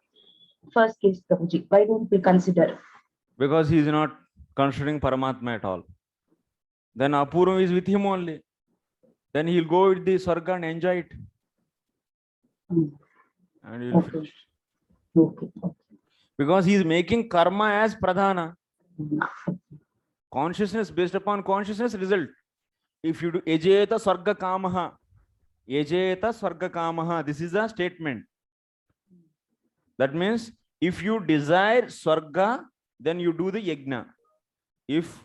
first case, Prabhuji? Why don't we consider? Because he is not considering Paramatma at all. Then Apurva is with him only. Then he'll go with the Sarga and enjoy it. And he'll finish. Okay. Because he is making karma as pradhana. Consciousness, based upon consciousness, result. If you do ejeta sarga kamaha, ejeta sarga kamaha, this is a statement. That means if you desire sarga, then you do the yajna. If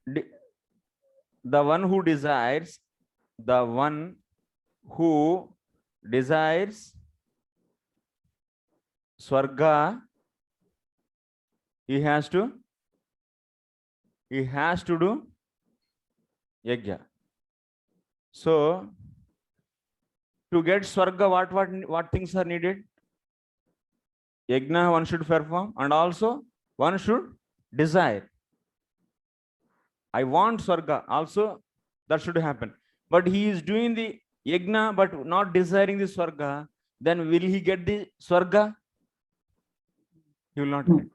the one who desires Swarga, he has to do yajna. So to get Swarga, what things are needed? Yajna one should perform, and also one should desire. I want Swarga, also that should happen. But he is doing the yajna but not desiring the Swarga, then will he get the Swarga? He will not get.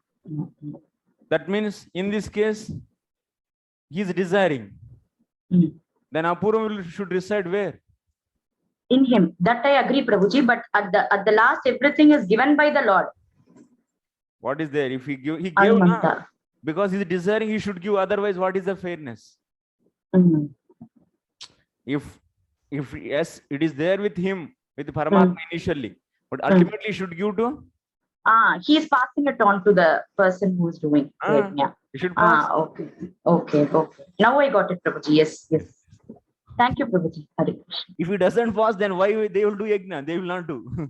That means in this case, he is desiring. Then Apurva should reside where? In him. That I agree, Prabhuji, but at the last, everything is given by the Lord. What is there? If he gave now, because he is desiring, he should give. Otherwise, what is the fairness? If yes, it is there with him, with Paramatma initially, but ultimately he should give to. He is passing it on to the person who is doing it. Yeah. He should pass. Okay. Now I got it, Prabhuji. Yes. Thank you, Prabhuji. Hare Krishna. If he doesn't pass, then why they will do yajna? They will not do.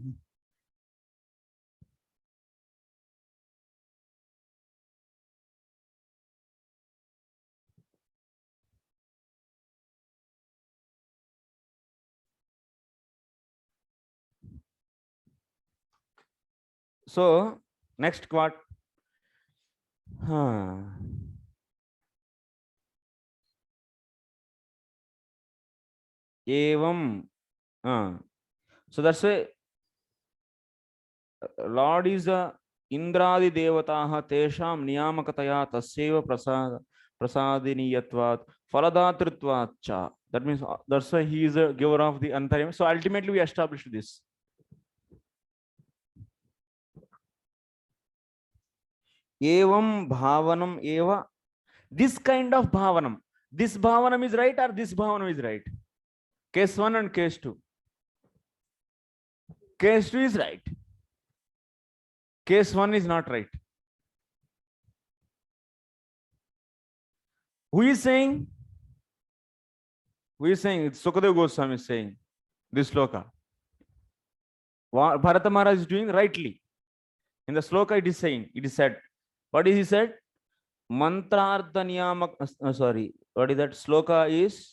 So next quote. Evam. So that's why Lord is the Indradi Devataha Tesham Niyamakataya Tasyeva Prasadiniyatvat Faladatritvat cha. That means that's why he is a giver of the Antaryam. So ultimately we established this. Evam Bhavanam Eva. This kind of Bhavanam. This Bhavanam is right or this Bhavanam is right? Case 1 and case 2. Case 2 is right. Case 1 is not right. Who is saying? It's Sukadeva Goswami is saying this sloka. Bharata Maharaj is doing rightly. In the sloka it is said. What is he said? Mantrartha niyamak, what is that? Sloka is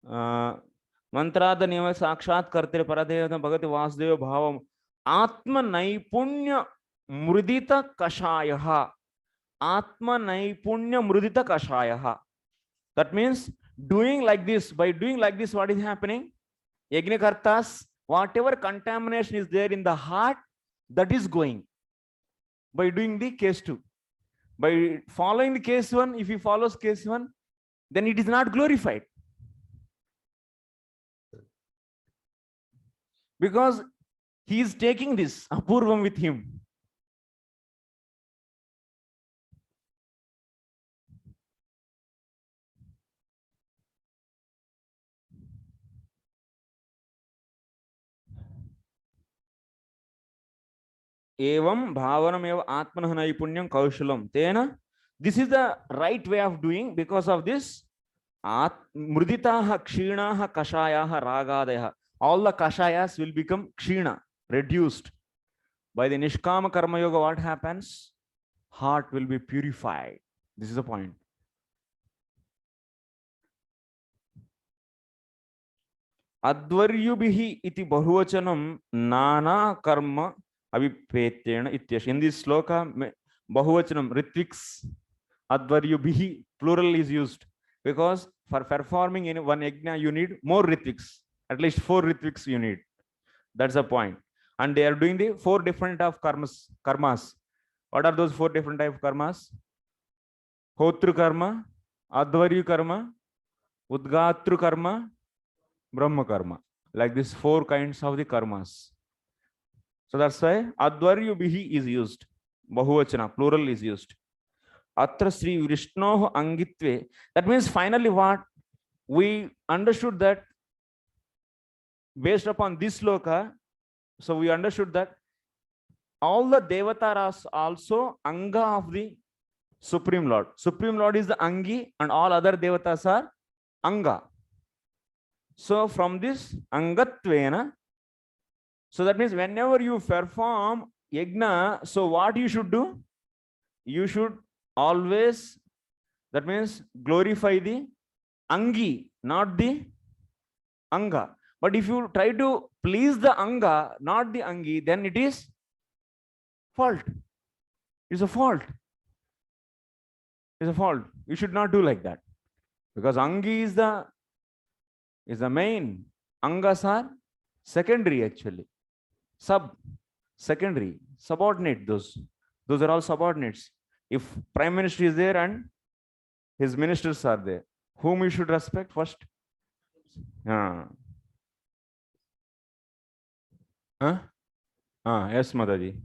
Mantrartha niyamak sakshat kartere paradeva bhagati vasudeva bhavam Atma Naipunya mrudita kashayaha. Atma naipunya mrudita kashayaha. That means doing like this, by doing like this, what is happening? Yajnakartas, whatever contamination is there in the heart, that is going. By doing the case 2. By following the case 1, if he follows case 1, then it is not glorified. Because he is taking this apurvam with him. Evam bhavanam eva atmanah naipunyam kaushalam. Tena, this is the right way of doing. Because of this, mruditaha kshinaha kashayaha ragadaya. All the kashayas will become kshina, reduced. By the nishkama karma yoga, what happens? Heart will be purified. This is the point. Advaryubhihi iti bahuvachanam nana karma abhipetyena ityash. In this sloka, bahuvachanam, ritviks, advaryubhihi, plural is used. Because for performing in one yajna, you need more ritviks. At least 4 ritviks you need. That's the point. And they are doing the 4 different of karmas. What are those 4 different type of karmas? Hotru karma, advaryu karma, udgatru karma, brahma karma. Like this 4 kinds of the karmas. So that's why advaryu bihi is used. Bahuvachana, plural is used. Atra Sri Vishnoh Angitve. That means finally what? We understood that based upon this sloka, so we understood that all the devatas also anga of the Supreme Lord. Supreme Lord is the angi and all other devatas are anga. So from this angatvena, so that means whenever you perform yajna, so what you should do? You should always, that means glorify the angi, not the anga. But if you try to please the anga, not the angi, then it is fault. It's a fault. It's a fault. You should not do like that. Because angi is the main. Angas are secondary actually. Secondary. Subordinate those. Those are all subordinates. If Prime Minister is there and his ministers are there, whom you should respect first? Yes, Mataji.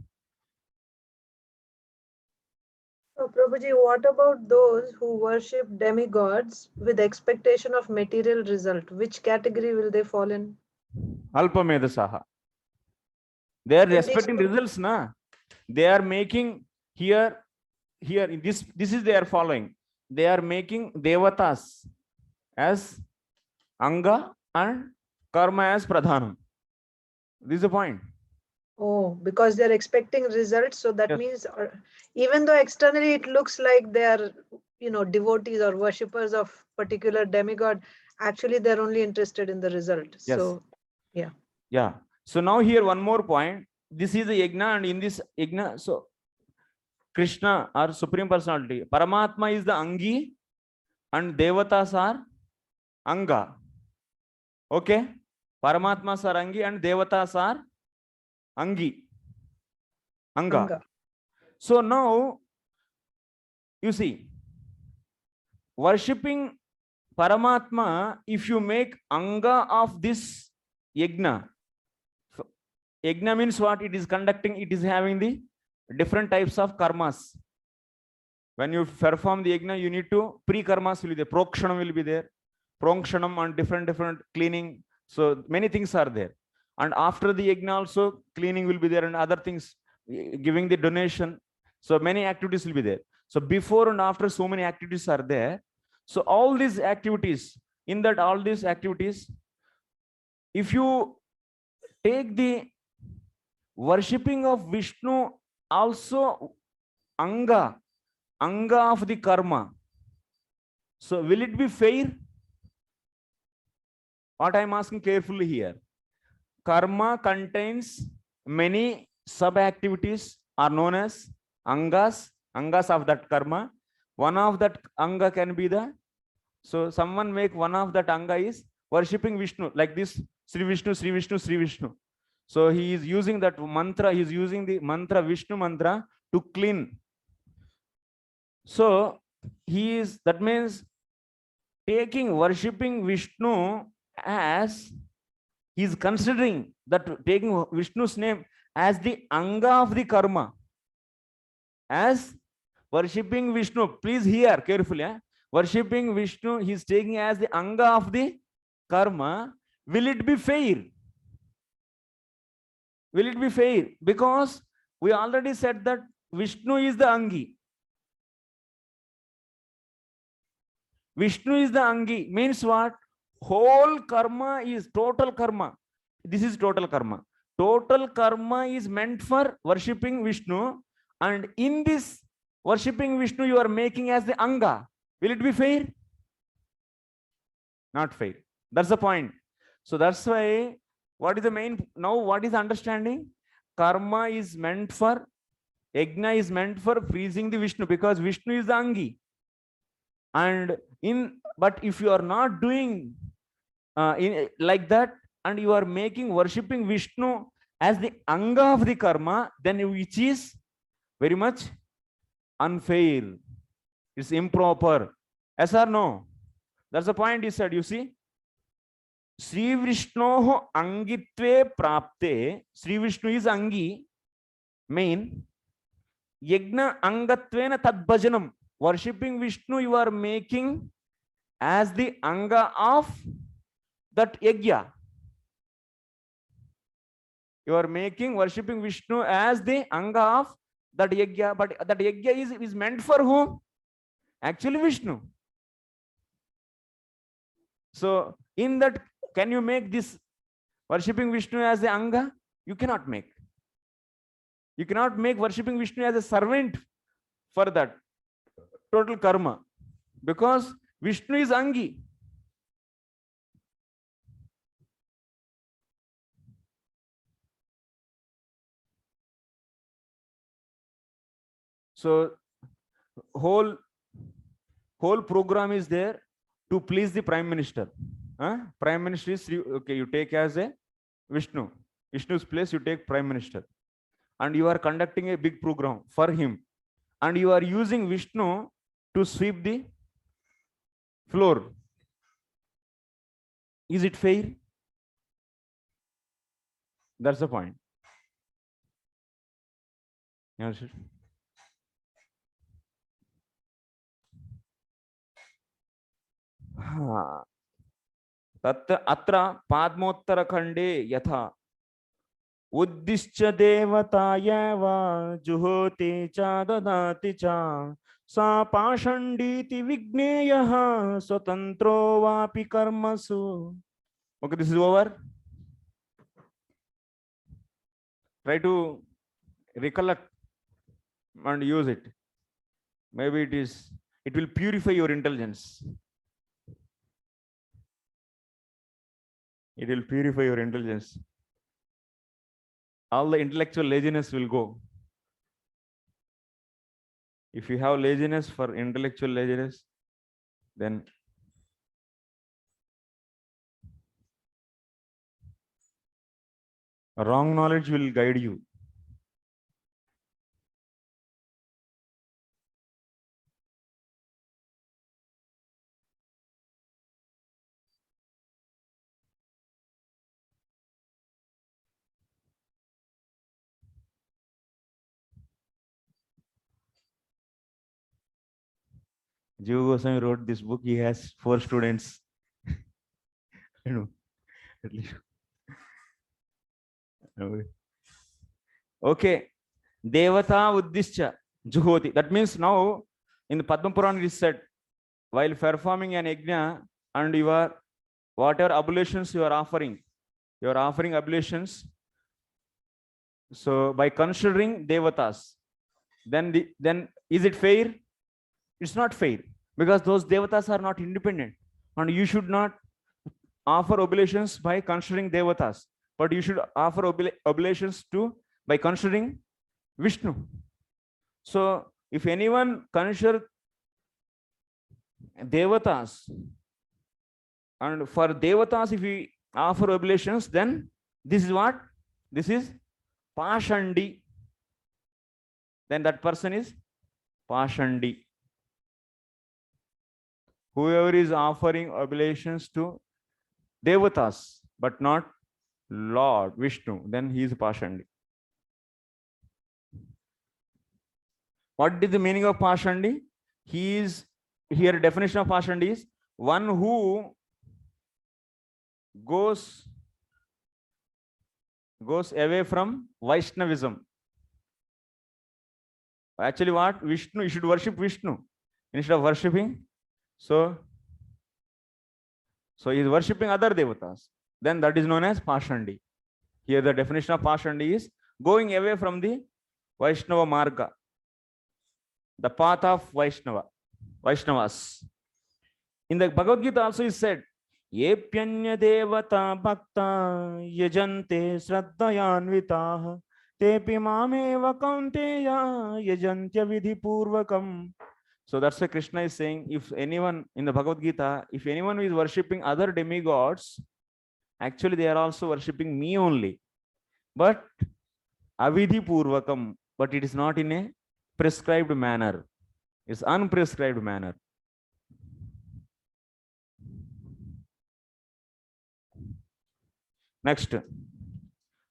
So, Prabhuji, what about those who worship demigods with expectation of material result? Which category will they fall in? Alpamedasaha. They are respecting results, na? They are making here in this is they are following. They are making devatas as anga and karma as pradhanam. This is the point. Oh, because they're expecting results. So that Yes. means even though externally it looks like they're, devotees or worshippers of particular demigod, actually they're only interested in the result. Yes. So, yeah. Yeah. So now here one more point. This is the yajna, and in this yajna, so Krishna or Supreme Personality, Paramatma is the angi and devatas are anga. Okay? Paramatmas are angi and devatas are angi. Anga. So now, you see, worshipping Paramatma, if you make anga of this yajna, yajna means what? It is conducting, it is having the different types of karmas. When you perform the yajna, you need to pre-karmas will be there, prokshanam will be there, pronkshanam and different cleaning. So many things are there. And after the yajna also cleaning will be there and other things, giving the donation. So many activities will be there. So before and after, so many activities are there. So all these activities, in that all these activities, if you take the worshipping of Vishnu also anga of the karma, so will it be fair? What I am asking carefully here. Karma contains many sub activities are known as angas of that karma. One of that anga can be the, so someone make one of that anga is worshipping Vishnu, like this, Sri Vishnu, Sri Vishnu, Sri Vishnu. So he is using that mantra, he is using the mantra, Vishnu mantra, to clean. So he is, that means taking worshipping Vishnu as, he is considering that taking Vishnu's name as the anga of the karma, as worshipping Vishnu. Please hear carefully. Worshipping Vishnu, he is taking as the anga of the karma. Will it be fair? Will it be fair? Because we already said that Vishnu is the angi. Vishnu is the angi means what? Whole karma is total karma. This is total karma. Total karma is meant for worshipping Vishnu, and in this worshipping Vishnu you are making as the anga. Will it be fair? Not fair. That's the point. So that's why, what is the main, now what is the understanding? Karma is meant for, yajna is meant for pleasing the Vishnu, because Vishnu is the angi. And but if you are not doing like that, and you are making worshipping Vishnu as the anga of the karma, then which is very much unfair. It's improper. Yes or no? That's the point he said. You see, Sri Vishnoho angitve prapte. Sri Vishnu is angi, main. Yajna angatvena tadbhajanam. Worshipping Vishnu you are making as the anga of that yajna. You are making worshipping Vishnu as the anga of that yajna, but that yajna is meant for whom? Actually Vishnu. So in that, can you make this worshipping Vishnu as the anga? You cannot make. You cannot make worshipping Vishnu as a servant for that total karma, because Vishnu is angi. So whole program is there to please the Prime Minister. Prime Minister is, okay, you take as a Vishnu. Vishnu's place you take Prime Minister, and you are conducting a big program for him, and you are using Vishnu to sweep the floor. Is it fair? That's the point. Yeah, sure. अत्र पाद्मोत्तरखंडे यथा उद्दिश्य देवतायैव जुहोति च ददाति च सा पाषण्डीति विज्ञेयः स्वतंत्रो वापि कर्मसु. Okay, this is over. Try to recollect and use it. Maybe it will purify your intelligence. It will purify your intelligence. All the intellectual laziness will go. If you have laziness for intellectual laziness, then wrong knowledge will guide you. Jiva Goswami wrote this book. He has 4 students. I know. At least. Okay. Devata Uddishya Juhoti. That means now in the Padma Purana it is said, while performing an yajna and you are, whatever oblations you are offering oblations. So by considering devatas, then is it fair? It's not fair, because those devatas are not independent, and you should not offer oblations by considering devatas, but you should offer oblations by considering Vishnu. So if anyone consider devatas, and for devatas, if we offer oblations, then this is what? This is Pashandi. Then that person is Pashandi. Whoever is offering oblations to devatas, but not Lord Vishnu, then he is Pashandi. What is the meaning of Pashandi? He is, here definition of Pashandi is one who goes away from Vaishnavism. Actually, what? Vishnu, you should worship Vishnu instead of worshipping. So he is worshipping other devatas. Then that is known as Pashandi. Here the definition of Pashandi is going away from the Vaishnava Marga, the path of Vaishnavas. In the Bhagavad Gita also is said, Yepyanya devata bhakta yajante shraddhayanvitaha tepi mameva kaunteya yajantya vidhi purvakam. So that's why Krishna is saying, if anyone in the Bhagavad Gita, if anyone is worshipping other demigods, actually they are also worshipping me only. But avidhi purvakam, but it is not in a prescribed manner. It's unprescribed manner. Next.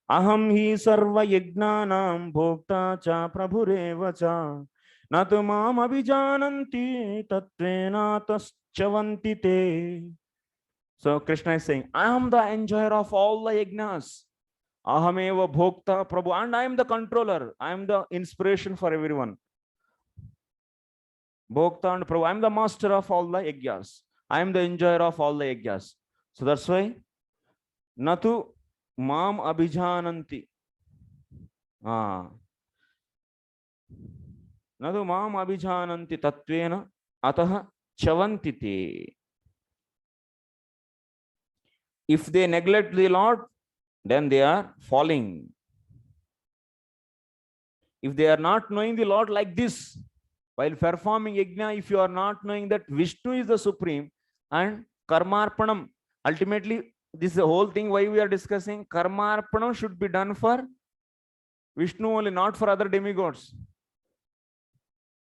Aham hi sarva yajnanam bhokta cha prabhureva cha natu mam abhijananti tatvena taschavanti te. So Krishna is saying, I am the enjoyer of all the yajnas. Ahameva bhokta prabhu, and I am the controller. I am the inspiration for everyone. Bhokta and prabhu, I am the master of all the yajnas. I am the enjoyer of all the yajnas. So that's why Natu mam abhijananti. Natu mam abhijananti tatvena ataha chavanti te. If they neglect the Lord, then they are falling. If they are not knowing the Lord like this, while performing yajna, if you are not knowing that Vishnu is the supreme and karmarpanam, ultimately this is the whole thing why we are discussing karmarpanam should be done for Vishnu only, not for other demigods.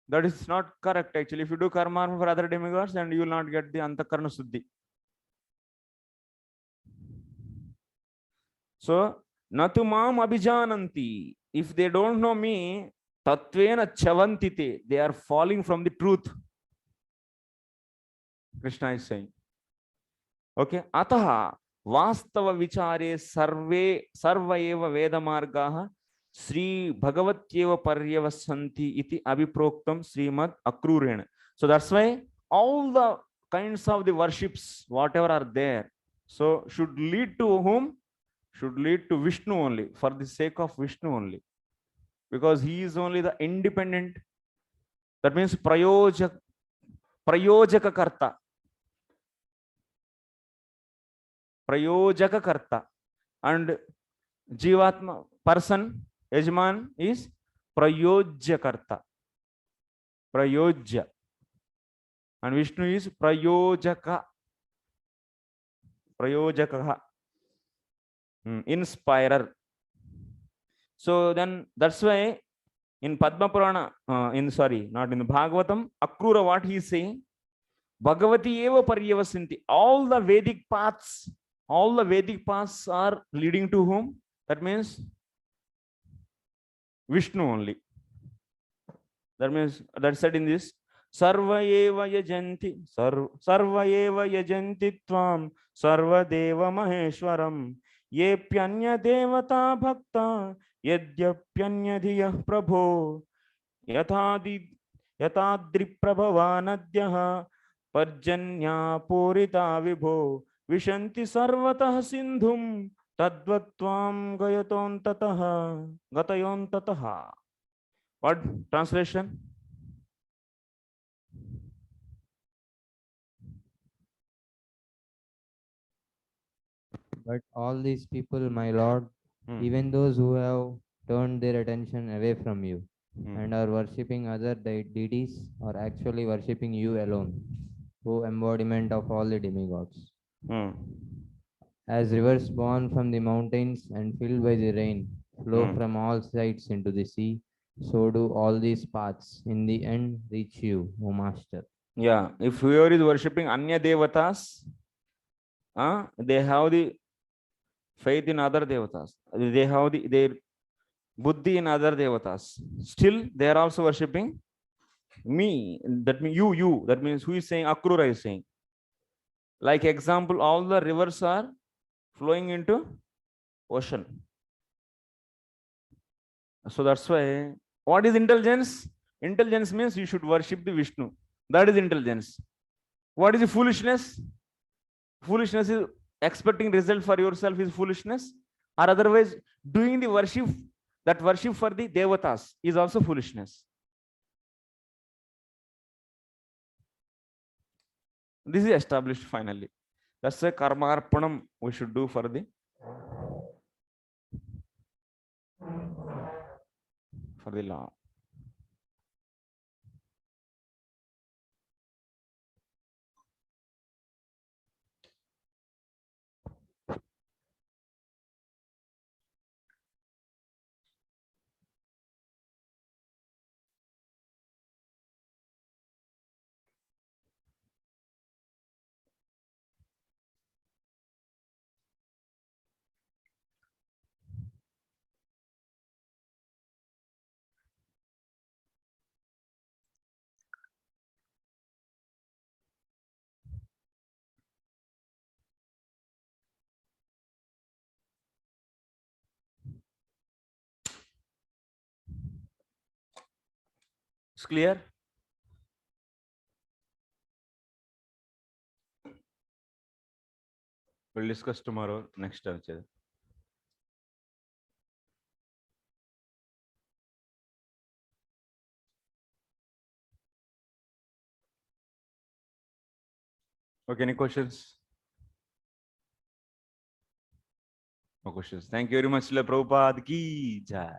That is not correct actually. If you do karmarpanam for other demigods, then you will not get the antakarna suddhi. So natu mam abhijananti. If they don't know me, tatvena chavantite, they are falling from the truth. Krishna is saying. Okay. Ataha vastava vichare sarva eva veda margaha Sri Bhagavatyeva paryavasanti iti abhiproktam Srimad Akrurena. So that's why all the kinds of the worships, whatever are there, so should lead to whom? Should lead to Vishnu only, for the sake of Vishnu only. Because he is only the independent. That means prayojaka karta. Prayojaka karta. And Jivatma, person, Yajman is prayojya karta. Prayojya. And Vishnu is prayojaka. Prayojaka. Inspirer. So then that's why in Padma Purana, not in the Bhagavatam, Akrura, what he is saying, Bhagavati eva paryavasanti. All the Vedic paths are leading to whom? That means Vishnu only. That means that's said in this. Sarva eva yajanti tvam sarva deva maheshwaram yepyanya devata bhakta yadyapyanya dhiyah prabho yatadri prabhavanadhyah parjanya purita vibho vishanti sarvatah sindhum tadvatvam gayaton tataha. What translation? But all these people, my Lord, even those who have turned their attention away from you and are worshipping other deities or actually worshipping you alone, O embodiment of all the demigods. As rivers born from the mountains and filled by the rain flow from all sides into the sea, so do all these paths in the end reach you, O Master. Yeah, if whoever is worshipping Anya Devatas, they have the faith in other Devatas. They have their buddhi in other Devatas. Still, they are also worshipping me. That means you. That means who is saying? Akrura is saying. Like example, all the rivers are flowing into ocean. So that's why, what is intelligence? Intelligence means you should worship the Vishnu. That is intelligence. What is the foolishness? Foolishness is expecting result for yourself is foolishness, or otherwise doing the worship, that worship for the devatas is also foolishness. This is established finally. That's a karma arpanam we should do for the law. It's clear? We'll discuss tomorrow next time. Okay, any questions? No questions. Thank you very much, Srila Prabhupada ki jai.